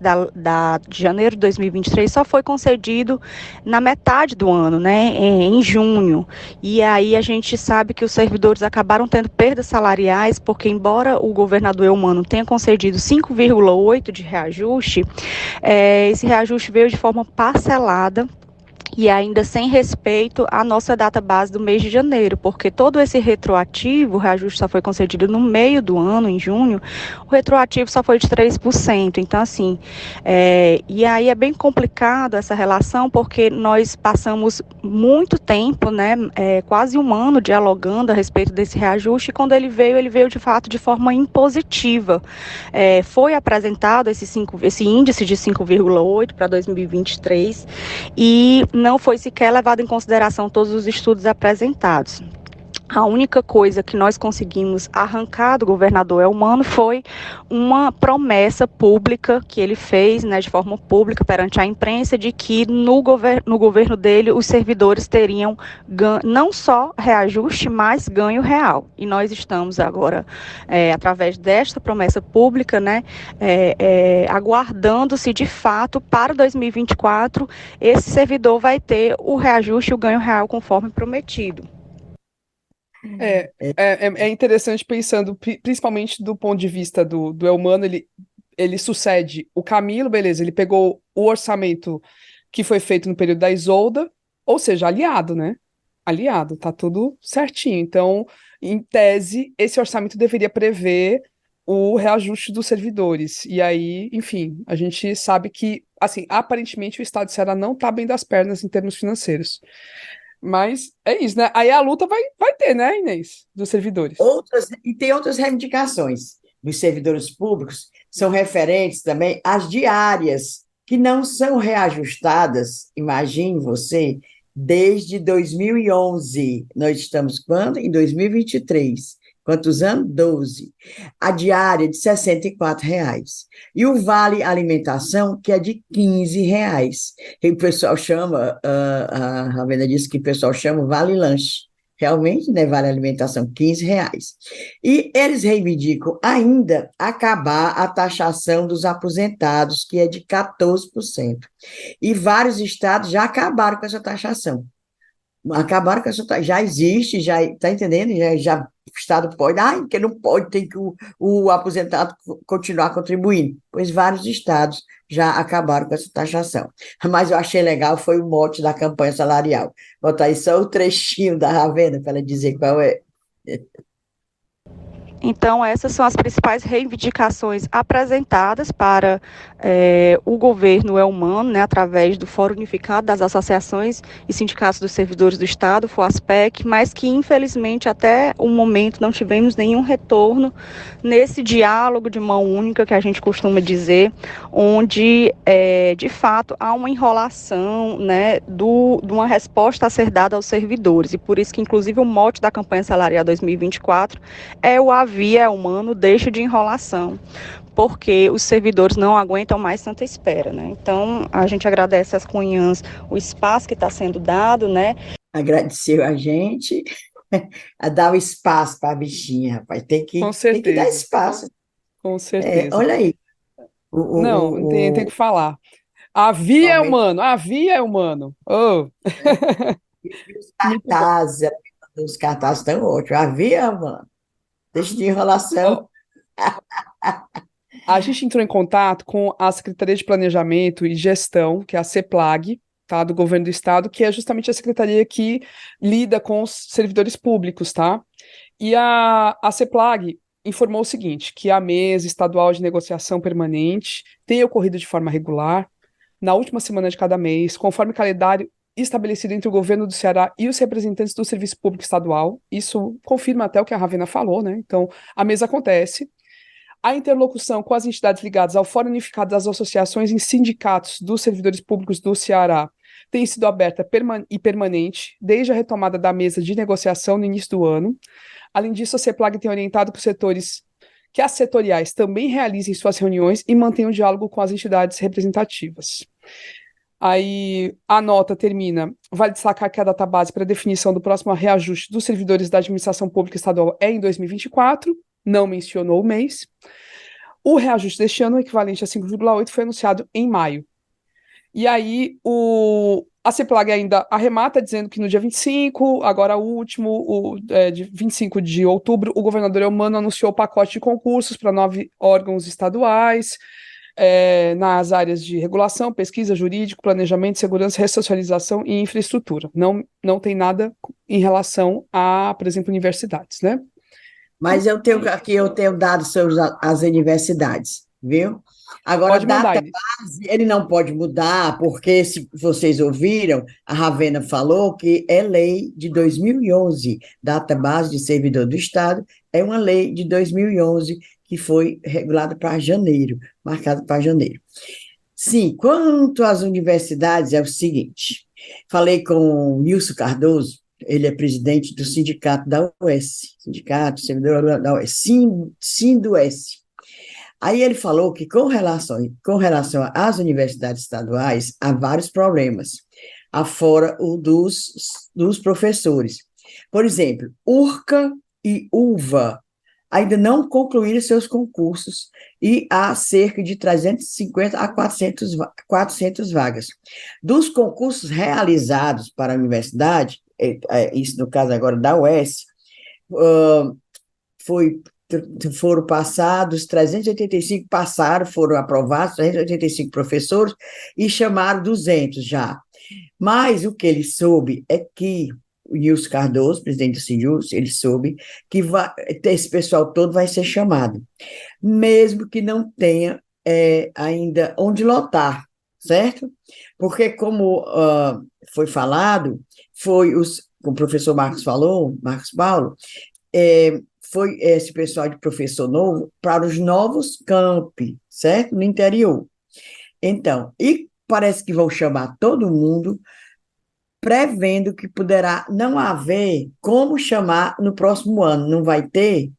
de janeiro de 2023, só foi concedido na metade do ano, né, em junho. E aí a gente sabe que os servidores acabaram tendo perdas salariais, porque embora o governador Eumano tenha concedido 5,8 de reajuste, esse reajuste veio de forma parcelada. e ainda sem respeito à nossa data base do mês de janeiro, porque todo esse retroativo, o reajuste só foi concedido no meio do ano, em junho, o retroativo só foi de 3%. Então, assim, e aí é bem complicado essa relação, porque nós passamos muito tempo, né, quase um ano dialogando a respeito desse reajuste, e quando ele veio de fato de forma impositiva. Foi apresentado esse índice de 5,8 para 2023, e não foi sequer levado em consideração todos os estudos apresentados. A única coisa que nós conseguimos arrancar do governador Elmano foi uma promessa pública que ele fez, né, de forma pública perante a imprensa, de que no governo dele os servidores teriam não só reajuste, mas ganho real. E nós estamos agora, através desta promessa pública, né, aguardando se de fato para 2024 esse servidor vai ter o reajuste e o ganho real conforme prometido. É interessante pensando, principalmente do ponto de vista do Elmano, ele sucede o Camilo, beleza, ele pegou o orçamento que foi feito no período da Isolda, ou seja, aliado, né? Aliado, tá tudo certinho. Então, em tese, esse orçamento deveria prever o reajuste dos servidores. E aí, enfim, a gente sabe que, assim, aparentemente o Estado de Ceará não tá bem das pernas em termos financeiros. Mas é isso, né? Aí a luta vai ter, né, Inês? Dos servidores. E tem outras reivindicações dos servidores públicos, são referentes também às diárias, que não são reajustadas, imagine você, desde 2011. Nós estamos quando? Em 2023. Quantos anos? 12. A diária de R$ 64. E o vale alimentação, que é de R$ 15. E o pessoal chama, a Ravena disse que o pessoal chama vale lanche. Realmente, né, vale alimentação, R$ 15. E eles reivindicam ainda acabar a taxação dos aposentados, que é de 14%. E vários estados já acabaram com essa taxação. Acabaram com essa. Já existe, já está entendendo? Já o Estado pode, porque não pode, tem que o aposentado continuar contribuindo. Pois vários estados já acabaram com essa taxação. Mas eu achei legal, foi o mote da campanha salarial. Botar aí só o trechinho da Ravena para ela dizer qual é. Então, essas são as principais reivindicações apresentadas para o governo Elmano, né, através do Fórum Unificado das Associações e Sindicatos dos Servidores do Estado, FOASPEC, mas que, infelizmente, até o momento não tivemos nenhum retorno nesse diálogo de mão única que a gente costuma dizer, onde, de fato, há uma enrolação, né, de uma resposta a ser dada aos servidores. E por isso que, inclusive, o mote da campanha salarial 2024 é o via humano, deixa de enrolação, porque os servidores não aguentam mais tanta espera, né? Então, a gente agradece às cunhãs o espaço que está sendo dado, né? Agradeceu a gente, a dar o espaço para a bichinha, rapaz. Tem que dar espaço. Com certeza. Olha aí. Não, tem que falar. Havia humano. Oh. Os cartazes estão ótimos. Havia, mano. Deixa de enrolação. A gente entrou em contato com a Secretaria de Planejamento e Gestão, que é a CEPLAG, tá, do Governo do Estado, que é justamente a secretaria que lida com os servidores públicos, tá? E a CEPLAG informou o seguinte, que a mesa estadual de negociação permanente tem ocorrido de forma regular, na última semana de cada mês, conforme o calendário estabelecido entre o governo do Ceará e os representantes do Serviço Público Estadual. Isso confirma até o que a Ravena falou, né? Então, a mesa acontece. A interlocução com as entidades ligadas ao Fórum Unificado das Associações e Sindicatos dos Servidores Públicos do Ceará tem sido aberta e permanente desde a retomada da mesa de negociação no início do ano. Além disso, a CEPLAG tem orientado que as setoriais também realizem suas reuniões e mantenham diálogo com as entidades representativas. Aí a nota termina, vale destacar que a data base para definição do próximo reajuste dos servidores da administração pública estadual é em 2024, não mencionou o mês. O reajuste deste ano, equivalente a 5,8, foi anunciado em maio. E aí a CEPLAG ainda arremata dizendo que no dia 25, agora o último, de 25 de outubro, o governador Elmano anunciou o pacote de concursos para 9 órgãos estaduais, nas áreas de regulação, pesquisa, jurídico, planejamento, segurança, ressocialização e infraestrutura. Não tem nada em relação a, por exemplo, universidades, né? Mas eu tenho dados sobre as universidades, viu? Agora, Pode mandar, data Inês. base, ele não pode mudar, porque, se vocês ouviram, a Ravena falou que é lei de 2011, data base de servidor do Estado, é uma lei de 2011 que foi regulada para janeiro, marcada para janeiro. Sim, quanto às universidades, é o seguinte, falei com o Nilson Cardoso, ele é presidente do sindicato da UES, Sindicato Servidor da UES, Sindues. Aí ele falou que com relação às universidades estaduais, há vários problemas, afora o dos professores. Por exemplo, URCA e UVA ainda não concluíram seus concursos e há cerca de 350 a 400 vagas. Dos concursos realizados para a universidade, isso no caso agora da UES, foram passados, 385 passaram, foram aprovados, 385 professores, e chamaram 200 já. Mas o que ele soube é que o Nilson Cardoso, presidente do Sindius, ele soube que esse pessoal todo vai ser chamado, mesmo que não tenha ainda onde lotar, certo? Porque, como foi falado, como o professor Marcos falou, Marcos Paulo, foi esse pessoal de professor novo para os novos campi, certo? No interior. Então, e parece que vão chamar todo mundo, prevendo que poderá não haver como chamar no próximo ano, não vai ter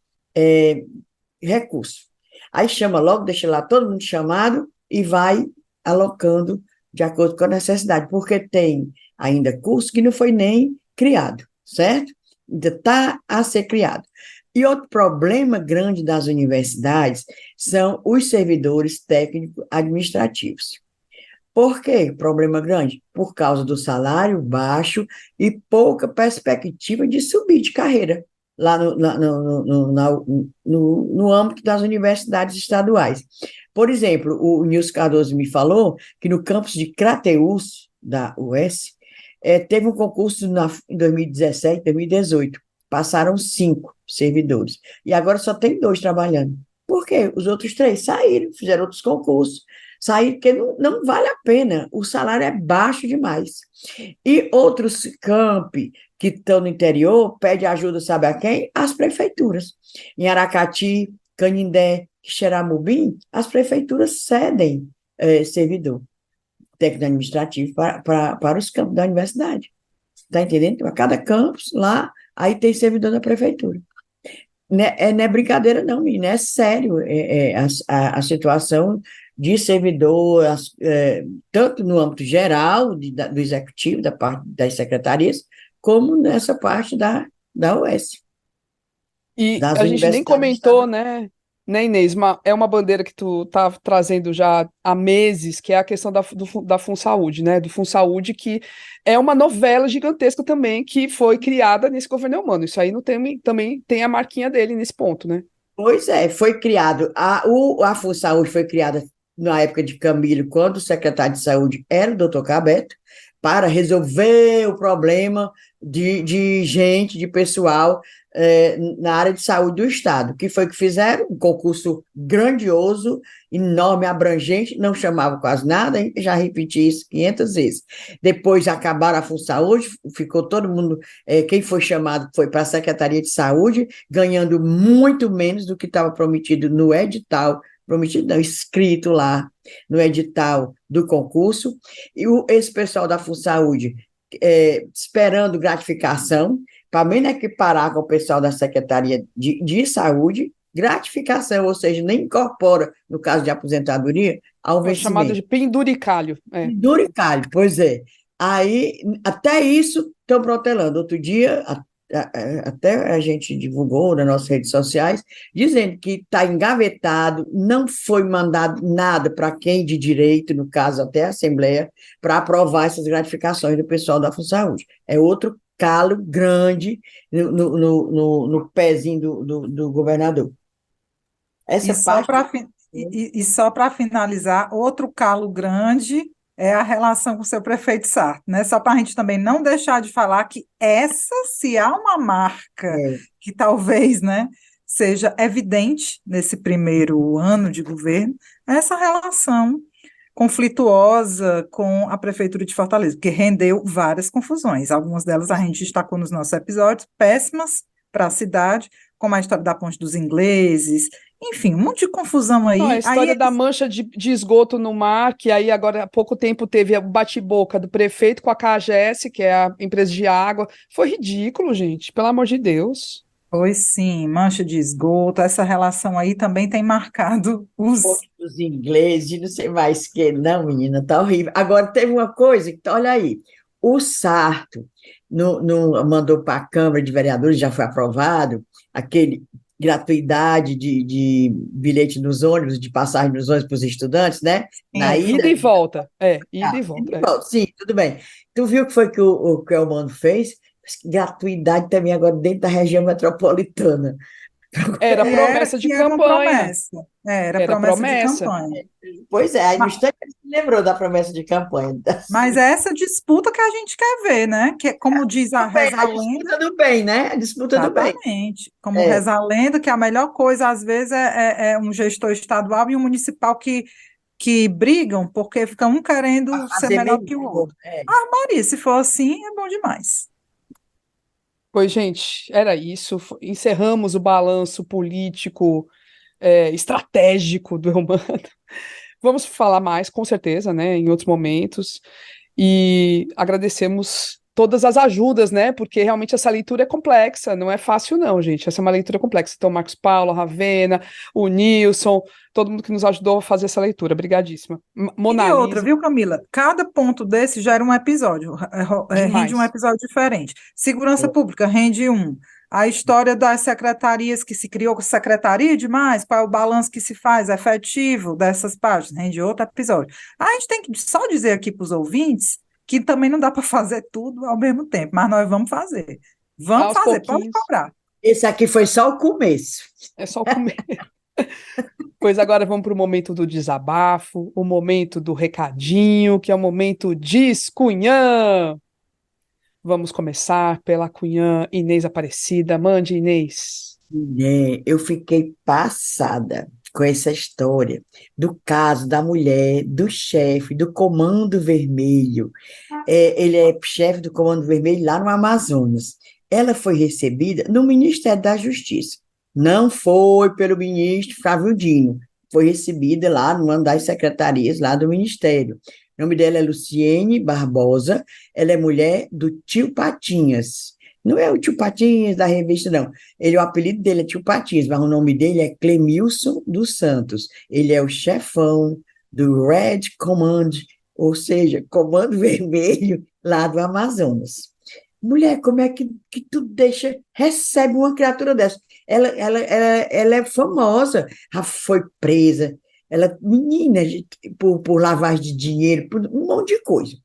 recurso. Aí chama logo, deixa lá todo mundo chamado e vai alocando de acordo com a necessidade, porque tem ainda curso que não foi nem criado, certo? Ainda está a ser criado. E outro problema grande das universidades são os servidores técnicos administrativos. Por quê? Problema grande? Por causa do salário baixo e pouca perspectiva de subir de carreira lá no âmbito das universidades estaduais. Por exemplo, o Nilson Cardoso me falou que no campus de Crateús, da UES, teve um concurso em 2017, 2018, passaram 5 servidores, e agora só tem 2 trabalhando. Por quê? Os outros 3 saíram, fizeram outros concursos, saíram porque não vale a pena, o salário é baixo demais. E outros campi que estão no interior, pede ajuda, sabe a quem? As prefeituras. Em Aracati, Canindé, Xeramubim, as prefeituras cedem servidor técnico administrativo para os campos da universidade. Está entendendo? Então, a cada campus, lá, aí tem servidor da prefeitura. Não é brincadeira, não, menina, é sério a situação de servidor, tanto no âmbito geral, do executivo, da parte das secretarias, como nessa parte da UES. E a gente nem comentou, né, Inês, é uma bandeira que tu tá trazendo já há meses, que é a questão da FunSaúde, né, do FunSaúde, que é uma novela gigantesca também, que foi criada nesse governo humano. Isso aí também tem a marquinha dele nesse ponto, né? Pois é, foi criado, a FunSaúde foi criada na época de Camilo, quando o secretário de saúde era o doutor Cabeto, para resolver o problema de gente, de pessoal na área de saúde do Estado. O que foi que fizeram? Um concurso grandioso, enorme, abrangente, não chamava quase nada, já repeti isso 500 vezes. Depois acabaram a FunSaúde, ficou todo mundo, quem foi chamado foi para a Secretaria de Saúde, ganhando muito menos do que estava prometido no edital, prometido não, escrito lá no edital do concurso, e esse pessoal da FunSaúde esperando gratificação, para menos equiparar com o pessoal da Secretaria de Saúde, gratificação, ou seja, nem incorpora, no caso de aposentadoria, ao vencimento. É chamado de penduricalho. Penduricalho, pois é. Aí, até isso, estão protelando. Outro dia, até a gente divulgou nas nossas redes sociais, dizendo que está engavetado, não foi mandado nada para quem de direito, no caso até a Assembleia, para aprovar essas gratificações do pessoal da FunSaúde. É outro calo grande no pezinho do governador. Essa parte... E só para finalizar, outro calo grande é a relação com o seu prefeito Sarto, né? Só para a gente também não deixar de falar que essa, se há uma marca É, que talvez, né, seja evidente nesse primeiro ano de governo, é essa relação conflituosa com a Prefeitura de Fortaleza, porque rendeu várias confusões. Algumas delas a gente destacou nos nossos episódios, péssimas para a cidade, como a história da Ponte dos Ingleses, enfim, um monte de confusão Não, a aí. Aí história da mancha de esgoto no mar, que aí agora há pouco tempo teve o bate-boca do prefeito com a CAGES, que é a empresa de água. Foi ridículo, gente, pelo amor de Deus. pois sim, mancha de esgoto, essa relação aí também tem marcado os. os ingleses, não sei mais que, não, menina, tá horrível. Agora, teve uma coisa, que, olha aí, o Sarto mandou para a Câmara de Vereadores, já foi aprovado, aquele gratuidade de bilhete nos ônibus, de passagem nos ônibus para os estudantes, né? Na Sim, Ida ida. e volta. Ida Ah, e ida volta. e volta. Sim, tudo bem. Tu viu o que foi que o Kelmano fez? Gratuidade também agora dentro da região metropolitana. Era era, promessa de e era uma campanha. promessa, era Era promessa de promessa. campanha. Pois é, aí no Ma- instante ele se lembrou da promessa de campanha. Mas é essa disputa que a gente quer ver, né? Que, como diz a Bem, reza a a lenda. disputa do bem, né? A disputa do bem. Exatamente. Como É, reza a lenda, que a melhor coisa, às vezes, é um gestor estadual e um municipal que brigam porque ficam um para querendo ser fazer melhor que o melhor. outro. É. Ah, Maria, se for assim, é bom demais. Pois, gente, era isso. Encerramos o balanço político, estratégico do Eumano. Vamos falar mais, com certeza, né, em outros momentos. E agradecemos todas as ajudas, né? Porque realmente essa leitura é complexa, não é fácil, não, gente. Essa é uma leitura complexa. Então, Marcos Paulo, a Ravena, o Nilson, todo mundo que nos ajudou a fazer essa leitura. Obrigadíssima. E outra, Monalise, viu, Camila? Cada ponto desse gera um episódio, rende um demais. episódio diferente. Segurança É. Pública rende um. A história das secretarias que se criou, secretaria demais, qual é o balanço que se faz efetivo dessas páginas, rende outro episódio. A gente tem que só dizer aqui para os ouvintes que também não dá para fazer tudo ao mesmo tempo, mas nós vamos fazer. Vamos Aos fazer, pode pouquinhos. cobrar. Esse aqui foi só o começo. É só o começo. Pois agora vamos para o momento do desabafo, o momento do recadinho, que é o momento Diz Cunhã. Vamos começar pela Cunhã Inês Aparecida. Mande, Inês. Eu fiquei passada com essa história do caso da mulher, do chefe, do Comando Vermelho. Ele é chefe do Comando Vermelho lá no Amazonas. Ela foi recebida no Ministério da Justiça. Não foi pelo ministro Flávio Dino. Foi recebida lá numa das secretarias lá do Ministério. O nome dela é Luciene Barbosa. Ela é mulher do tio Patinhas. Não é o tio Patinhas da revista, não. O apelido dele é tio Patinhas, mas o nome dele é Clemilson dos Santos. Ele é o chefão do Red Command, ou seja, Comando Vermelho lá do Amazonas. Mulher, como é que tu recebe uma criatura dessa? Ela é famosa, já foi presa, ela, menina, por lavagem de dinheiro, por um monte de coisa.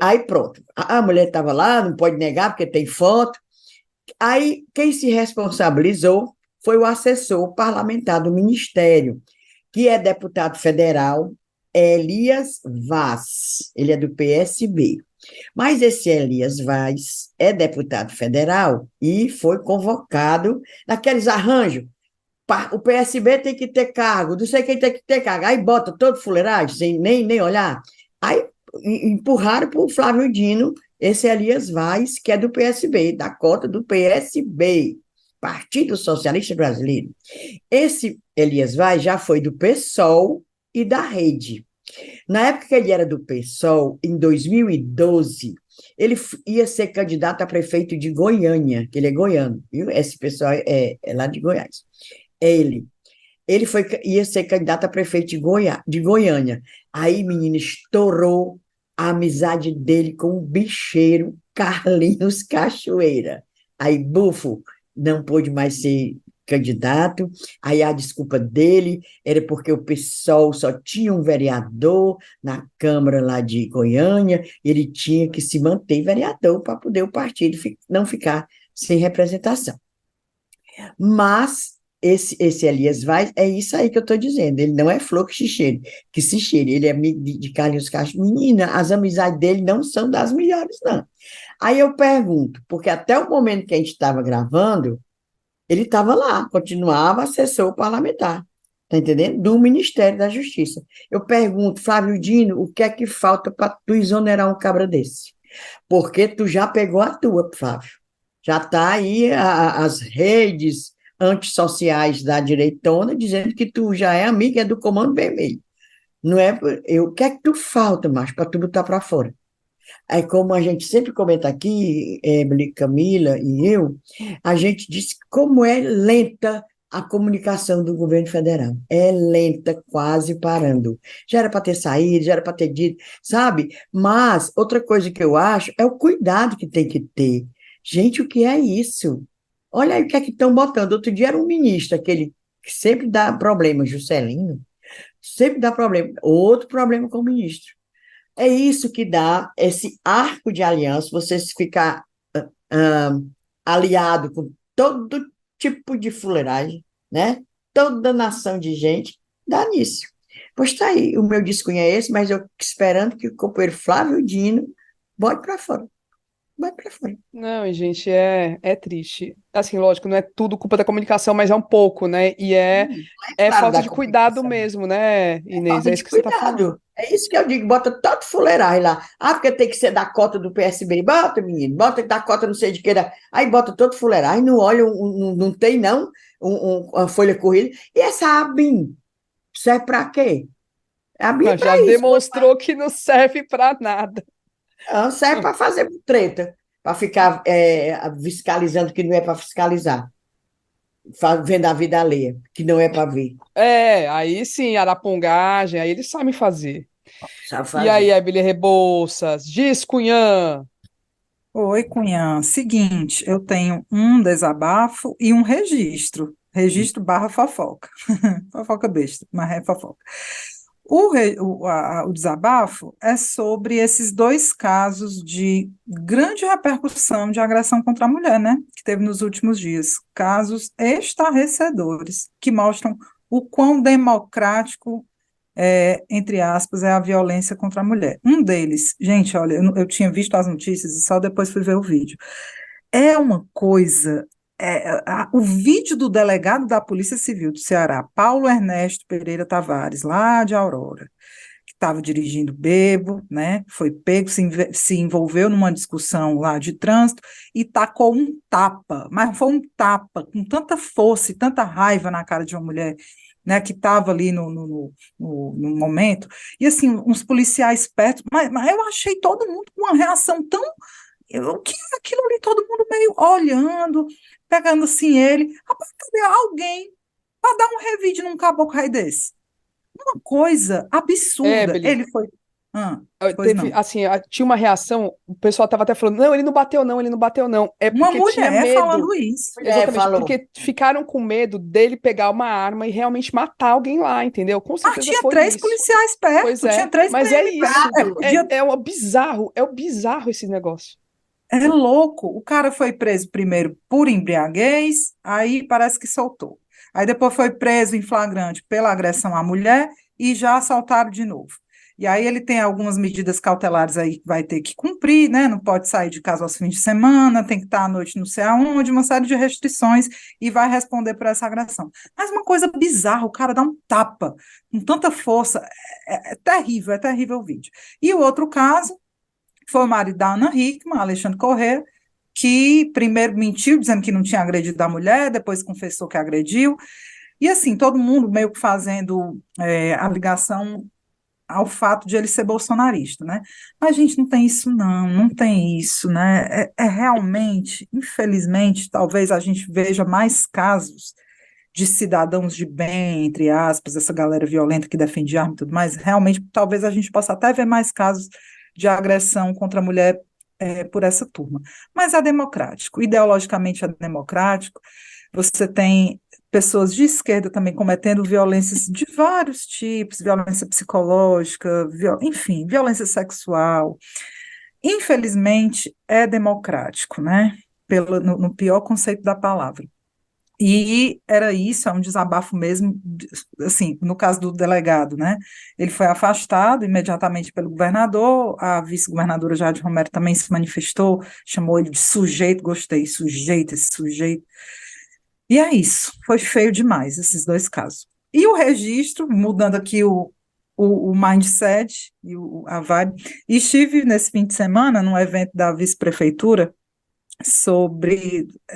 Aí pronto, a mulher estava lá, não pode negar, porque tem foto. Aí quem se responsabilizou foi o assessor parlamentar do Ministério, que é deputado federal, Elias Vaz, ele é do PSB. Mas esse Elias Vaz é deputado federal e foi convocado naqueles arranjos. O PSB tem que ter cargo, não sei quem tem que ter cargo. Aí bota todo fuleiragem, sem nem olhar. Aí empurraram para o Flávio Dino esse Elias Vaz, que é do PSB, da cota do PSB, Partido Socialista Brasileiro. Esse Elias Vaz já foi do PSOL e da Rede. Na época que ele era do PSOL, em 2012, ele ia ser candidato a prefeito de Goiânia, que ele é goiano, viu? Esse pessoal é lá de Goiás. Ele ia ser candidato a prefeito de Goiânia. Aí, menina, estourou a amizade dele com o bicheiro Carlinhos Cachoeira. Aí, bufo, não pôde mais ser candidato. Aí a desculpa dele era porque o PSOL só tinha um vereador na Câmara lá de Goiânia, ele tinha que se manter vereador para poder o partido não ficar sem representação. Mas esse Elias Vaz, é isso aí que eu estou dizendo. Ele não é flor que se cheire. Ele é amigo de Carlinhos Castro. Menina, as amizades dele não são das melhores, não. Aí eu pergunto, porque até o momento que a gente estava gravando, ele estava lá, continuava assessor parlamentar, tá entendendo? Do Ministério da Justiça. Eu pergunto, Flávio Dino, o que é que falta para tu exonerar um cabra desse? Porque tu já pegou a tua, Flávio. Já está aí as redes antissociais da direitona dizendo que tu já é amiga do Comando Vermelho. Não é? O que é que tu falta, macho, para tu botar para fora? Aí, como a gente sempre comenta aqui, Emily, Camila e eu, a gente diz como é lenta a comunicação do governo federal. É lenta, quase parando. Já era para ter saído, já era para ter dito, sabe? Mas outra coisa que eu acho é o cuidado que tem que ter. Gente, o que é isso? Olha aí o que é que estão botando. Outro dia era um ministro, aquele que sempre dá problema, Juscelino, sempre dá problema. Outro problema com o ministro. É isso que dá esse arco de aliança, você ficar ah, aliado com todo tipo de fuleiragem, né? Toda nação de gente, dá nisso. Pois tá aí, o meu discurso é esse, mas eu esperando que o companheiro Flávio Dino bote para fora. Bote para fora. Não, e, gente, é triste. Assim, lógico, não é tudo culpa da comunicação, mas é um pouco, né? E é Claro, falta da de cuidado comunicação. mesmo, né, Inês? Falta É de isso que você está falando. cuidado. É isso que eu digo, bota todo fuleiragem lá. Ah, porque tem que ser da cota do PSB. Bota, menino, bota da cota não sei de que. Aí bota todo fuleiragem, não olha, não tem não uma folha corrida. E essa ABIN serve para quê? A ABIN é Já para isso. demonstrou que não serve para nada. Ela serve para fazer treta, para ficar fiscalizando que não é para fiscalizar. Vendo a vida alheia, que não é para ver. Aí sim, arapongagem, aí eles sabem fazer. Sabe E aí, fazer. Abília Rebouças, diz, Cunhã. Oi, Cunhã. Seguinte, eu tenho um desabafo e um registro. Registro barra fofoca. Fofoca besta, mas é fofoca. O desabafo é sobre esses dois casos de grande repercussão de agressão contra a mulher, né? Que teve nos últimos dias. Casos estarrecedores, que mostram o quão democrático entre aspas, é a violência contra a mulher. Um deles, gente, olha, eu tinha visto as notícias e só depois fui ver o vídeo. É uma coisa. O vídeo do delegado da Polícia Civil do Ceará, Paulo Ernesto Pereira Tavares, lá de Aurora, que estava dirigindo bêbado, né? Foi pego, se envolveu numa discussão lá de trânsito e tacou um tapa, mas foi um tapa com tanta força e tanta raiva na cara de uma mulher, né, que estava ali no momento, e assim, uns policiais perto, mas eu achei todo mundo com uma reação tão, o que é aquilo ali, todo mundo meio olhando, pegando assim ele, rapaz, cadê alguém para dar um revide num caboclo rei desse? Uma coisa absurda, Beli, ele foi, pois teve, não, assim, tinha uma reação, o pessoal tava até falando, não, ele não bateu não, ele não bateu não. É uma porque tinha mulher medo. falando isso, Exatamente, Falou. porque ficaram com medo dele pegar uma arma e realmente matar alguém lá, entendeu? Com certeza tinha foi 3 isso. policiais Pois perto, tinha é, 3 mas é PM isso. perto, podia. É o bizarro esse negócio. É louco. O cara foi preso primeiro por embriaguez, aí parece que soltou. Aí depois foi preso em flagrante pela agressão à mulher e já assaltaram de novo. E aí ele tem algumas medidas cautelares aí que vai ter que cumprir, né? Não pode sair de casa aos fins de semana, tem que estar à noite não sei aonde, uma série de restrições e vai responder por essa agressão. Mas uma coisa bizarra, o cara dá um tapa com tanta força, é terrível o vídeo. E o outro caso foi o marido da Ana Hickman, Alexandre Corrêa, que primeiro mentiu, dizendo que não tinha agredido a mulher, depois confessou que agrediu, e assim, todo mundo meio que fazendo a ligação ao fato de ele ser bolsonarista, né? Mas, a gente, não tem isso não tem isso, né? É realmente, infelizmente, talvez a gente veja mais casos de cidadãos de bem, entre aspas, essa galera violenta que defende arma e tudo mais, realmente, talvez a gente possa até ver mais casos de agressão contra a mulher por essa turma. Mas é democrático, ideologicamente é democrático, você tem pessoas de esquerda também cometendo violências de vários tipos, violência psicológica, enfim, violência sexual. Infelizmente, é democrático, né? No pior conceito da palavra. E era isso, é um desabafo mesmo, assim, no caso do delegado, né? Ele foi afastado imediatamente pelo governador, a vice-governadora Jade Romero também se manifestou, chamou ele de sujeito, gostei, sujeito, esse sujeito. E é isso, foi feio demais esses dois casos. E o registro, mudando aqui o mindset e a vibe, e estive nesse fim de semana num evento da vice-prefeitura,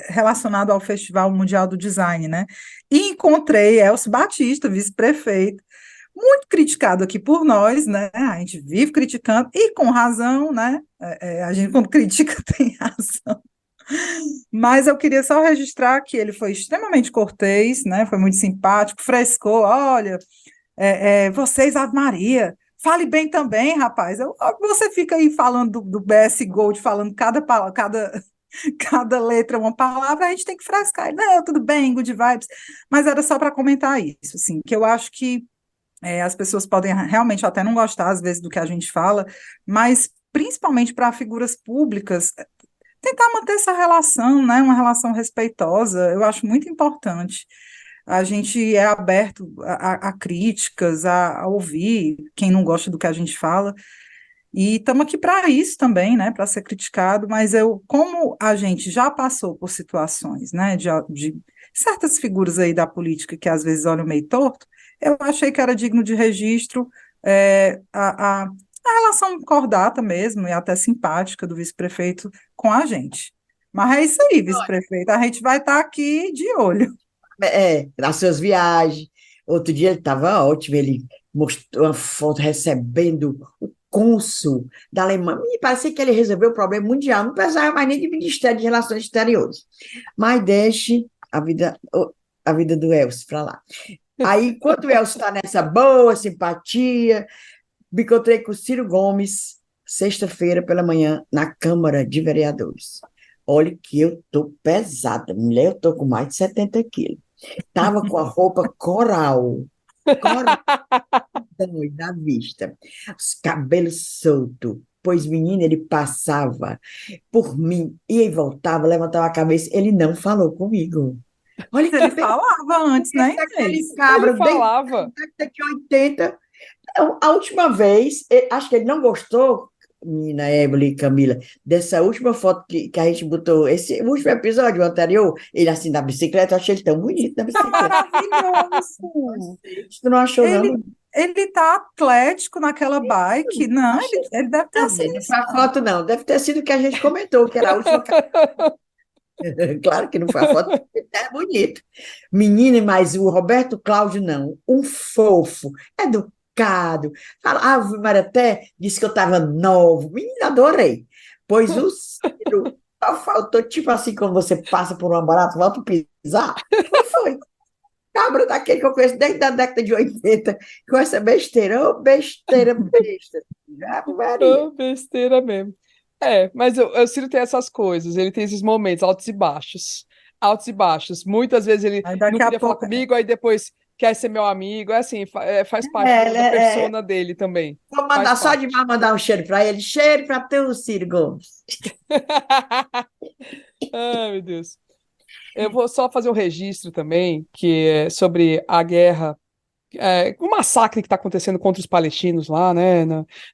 relacionado ao Festival Mundial do Design, né? E encontrei Elcio Batista, vice-prefeito, muito criticado aqui por nós, né? A gente vive criticando, e com razão, né? A gente, quando critica, tem razão. Mas eu queria só registrar que ele foi extremamente cortês, né? Foi muito simpático, frescou, olha, vocês, Ave Maria, fale bem também, rapaz. Você fica aí falando do BS Gold, falando cada letra é uma palavra, a gente tem que frescar. Não, tudo bem, good vibes. Mas era só para comentar isso, assim, que eu acho que as pessoas podem realmente até não gostar, às vezes, do que a gente fala, mas, principalmente para figuras públicas, tentar manter essa relação, né, uma relação respeitosa, eu acho muito importante. A gente é aberto a críticas, a ouvir quem não gosta do que a gente fala, e estamos aqui para isso também, né, para ser criticado, mas como a gente já passou por situações, né, de certas figuras aí da política que às vezes olham meio torto, eu achei que era digno de registro a relação cordata mesmo, e até simpática do vice-prefeito com a gente. Mas é isso aí, vice-prefeito, a gente vai estar aqui de olho. Nas suas viagens. Outro dia ele estava ótimo, ele mostrou uma foto recebendo o cônsul da Alemanha. Me parecia que ele resolveu o problema mundial, não precisava mais nem de Ministério de Relações Exteriores. Mas deixe a vida do Elcio para lá. Aí, enquanto o Elcio está nessa boa simpatia, me encontrei com o Ciro Gomes, sexta-feira pela manhã, na Câmara de Vereadores. Olha que eu estou pesada, mulher, eu estou com mais de 70 quilos. Estava com a roupa coral da vista, os cabelos soltos, pois, menino, ele passava por mim, ia e voltava, levantava a cabeça, ele não falou comigo. Olha que Ele falava antes, né? aquele cabra, Ele falava. daqui a 80. A última vez, acho que ele não gostou, menina Evelyn e Camila, dessa última foto que a gente botou, esse último episódio anterior, ele assim na bicicleta, eu achei ele tão bonito na bicicleta. Maravilhoso! Tu não achou, não? Ele tá atlético naquela bike. Não, ele deve ter Não, assim. não foi a foto, não. Deve ter sido o que a gente comentou, que era a última. Claro que não foi a foto, é bonito. Menina, mas o Roberto Cláudio não. Um fofo, educado. Ave Maria, até disse que eu estava novo. Menina, adorei. Pois o Ciro só faltou, tipo assim, quando você passa por uma barata, volta a pisar. Foi. Cabra daquele que eu conheço desde a década de 80, com essa besteira. Ô, besteira, besta. Ave Maria. Oh, besteira mesmo. Mas o Ciro tem essas coisas, ele tem esses momentos altos e baixos. Altos e baixos. Muitas vezes ele Aí não daqui a queria falar pouco. comigo, aí depois quer ser meu amigo. É assim, faz parte da persona dele também. Vou mandar Faz só parte. de mandar um cheiro para ele. Cheiro para tu, Ciro Gomes. Ai, meu Deus. Eu vou só fazer um registro também, que é sobre a guerra, o massacre que está acontecendo contra os palestinos lá, né,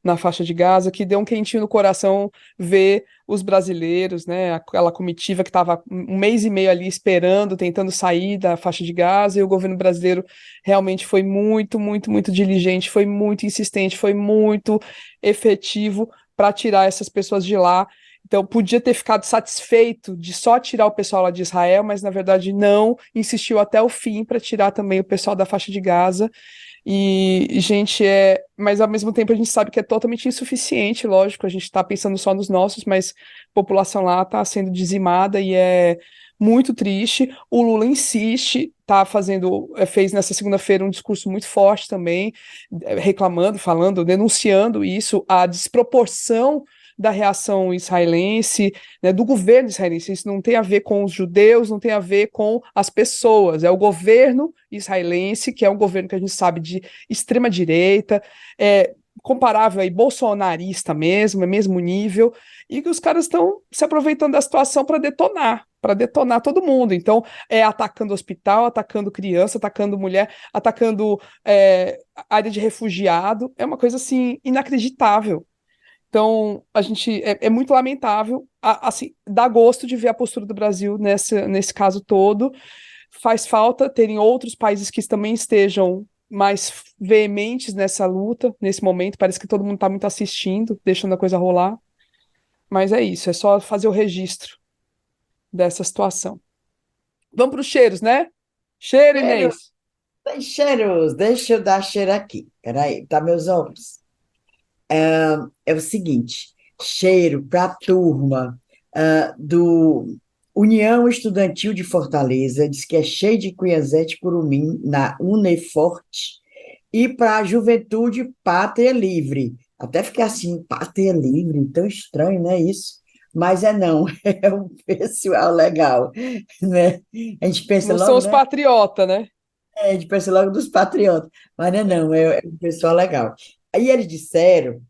na faixa de Gaza, que deu um quentinho no coração ver os brasileiros, né, aquela comitiva que estava um mês e meio ali esperando, tentando sair da faixa de Gaza, e o governo brasileiro realmente foi muito, muito, muito diligente, foi muito insistente, foi muito efetivo para tirar essas pessoas de lá. Então, podia ter ficado satisfeito de só tirar o pessoal lá de Israel, mas na verdade não, insistiu até o fim para tirar também o pessoal da faixa de Gaza. E, gente, mas ao mesmo tempo a gente sabe que é totalmente insuficiente, lógico, a gente está pensando só nos nossos, mas a população lá está sendo dizimada e é muito triste. O Lula insiste, fez nessa segunda-feira um discurso muito forte também, reclamando, falando, denunciando isso, a desproporção da reação israelense, né, do governo israelense. Isso não tem a ver com os judeus, não tem a ver com as pessoas, é o governo israelense, que é um governo que a gente sabe de extrema direita, comparável aí, bolsonarista mesmo, é mesmo nível, e que os caras estão se aproveitando da situação para detonar todo mundo. Então, atacando hospital, atacando criança, atacando mulher, atacando área de refugiado, é uma coisa, assim, inacreditável. Então, é muito lamentável, assim, dá gosto de ver a postura do Brasil nesse caso todo. Faz falta terem outros países que também estejam mais veementes nessa luta, nesse momento. Parece que todo mundo está muito assistindo, deixando a coisa rolar. Mas é isso, é só fazer o registro dessa situação. Vamos para os cheiros, né? Cheiro, Cheiro, Inês. tem cheiros, deixa eu dar cheiro aqui. Peraí, tá meus ombros. É o seguinte, cheiro para a turma do União Estudantil de Fortaleza, diz que é cheio de Cunhazete Curumim, na Uneforte, e para a Juventude Pátria Livre. Até fiquei assim, Pátria Livre, tão estranho, né, isso? Mas não, é um pessoal legal, né? A gente pensa Não são logo, os né? patriotas, né? A gente pensa logo dos patriotas, mas não, é um pessoal legal. Aí eles disseram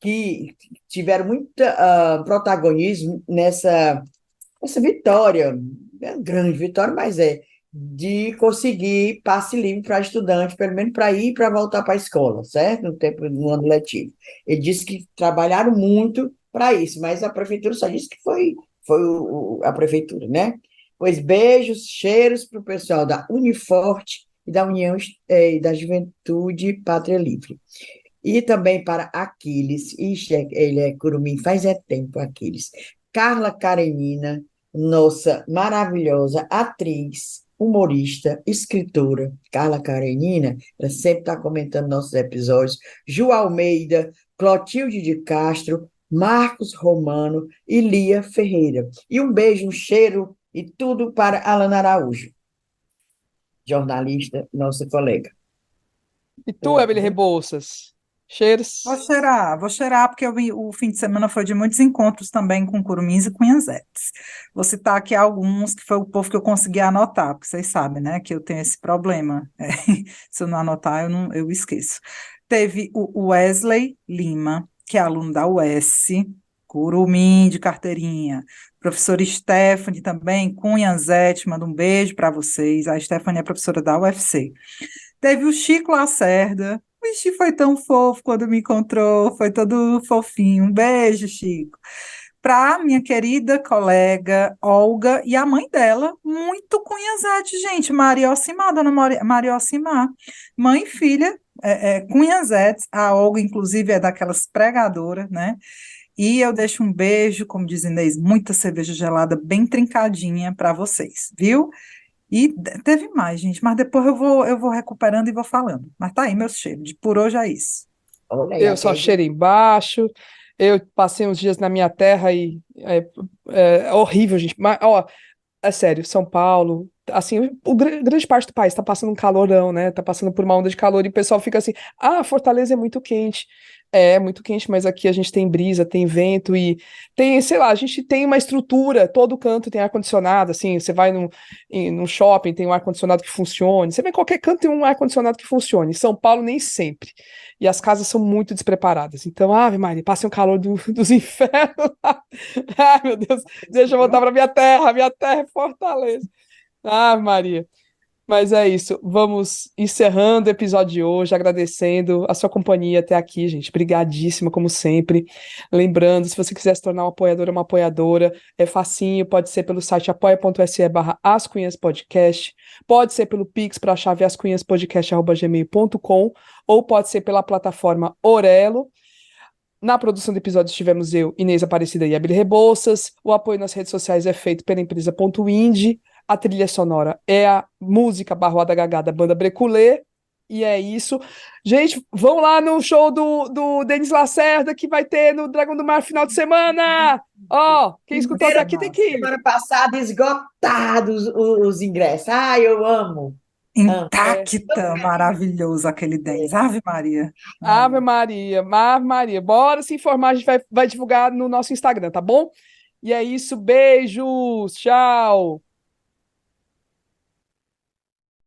que tiveram muito protagonismo nessa vitória, é uma grande vitória, mas de conseguir passe livre para estudante, pelo menos para ir e para voltar para a escola, certo? No ano letivo. Ele disse que trabalharam muito para isso, mas a prefeitura só disse que foi a prefeitura, né? Pois beijos, cheiros para o pessoal da Uniforte e da União e da Juventude Pátria Livre. E também para Aquiles, ixi, ele é curumim, faz tempo, Aquiles. Carla Karenina, nossa maravilhosa atriz, humorista, escritora, Carla Karenina, ela sempre está comentando nossos episódios. Ju Almeida, Clotilde de Castro, Marcos Romano e Lia Ferreira. E um beijo, um cheiro e tudo para Alana Araújo, jornalista, nossa colega. E tu, Emily Rebouças? Cheiros? Vou cheirar, porque o fim de semana foi de muitos encontros também com curumins e cunhazetes. Vou citar aqui alguns, que foi o povo que eu consegui anotar, porque vocês sabem, né, que eu tenho esse problema. Se eu não anotar, eu esqueço. Teve o Wesley Lima, que é aluno da UES, curumim de carteirinha. Professora Stephanie também, cunhazete, manda um beijo para vocês. A Stephanie é professora da UFC. Teve o Chico Lacerda. Vixe, foi tão fofo quando me encontrou, foi todo fofinho. Um beijo, Chico. Para minha querida colega Olga e a mãe dela, muito cunhazete, gente. Maria Ocimar, dona Maria Ocimar. Mãe e filha, cunhazetes. A Olga, inclusive, é daquelas pregadoras, né? E eu deixo um beijo, como diz Inês, muita cerveja gelada, bem trincadinha para vocês, viu? E teve mais, gente, mas depois eu vou recuperando e vou falando. Mas tá aí meu cheiro, por hoje é isso. Olha aí, Eu só cheiro embaixo. Eu passei uns dias na minha terra e é horrível, gente. Mas, ó, é sério, São Paulo, assim, grande parte do país tá passando um calorão, né? Tá passando por uma onda de calor e o pessoal fica assim: ah, Fortaleza é muito quente. É muito quente, mas aqui a gente tem brisa, tem vento e tem, sei lá, a gente tem uma estrutura, todo canto tem ar-condicionado, assim, você vai num shopping, tem um ar-condicionado que funcione, você vai em qualquer canto tem um ar-condicionado que funcione. Em São Paulo, nem sempre. E as casas são muito despreparadas. Então, Ave Maria, passei um calor dos infernos. Ai, meu Deus, deixa eu voltar para minha terra é Fortaleza. Ave Maria. Mas é isso, vamos encerrando o episódio de hoje, agradecendo a sua companhia até aqui, gente. Brigadíssima, como sempre. Lembrando, se você quiser se tornar um apoiador ou uma apoiadora, é facinho, pode ser pelo site apoia.se/ascunhaspodcast, pode ser pelo Pix para a chave ascunhaspodcast@gmail.com, ou pode ser pela plataforma Orelo. Na produção do episódio estivemos eu, Inês Aparecida e Emily Rebouças. O apoio nas redes sociais é feito pela empresa Indie. A trilha sonora é a música Barroada Gagá da banda Breculê. E é isso. Gente, vão lá no show do Denis Lacerda, que vai ter no Dragão do Mar final de semana. Ó, quem escutou até aqui tem que ir. Semana passada, esgotados os ingressos. Ah, eu amo. Intacta, maravilhoso aquele Denis. Ave Maria. Ave Maria, Ave Maria. Bora se informar, a gente vai divulgar no nosso Instagram, tá bom? E é isso, beijos, tchau.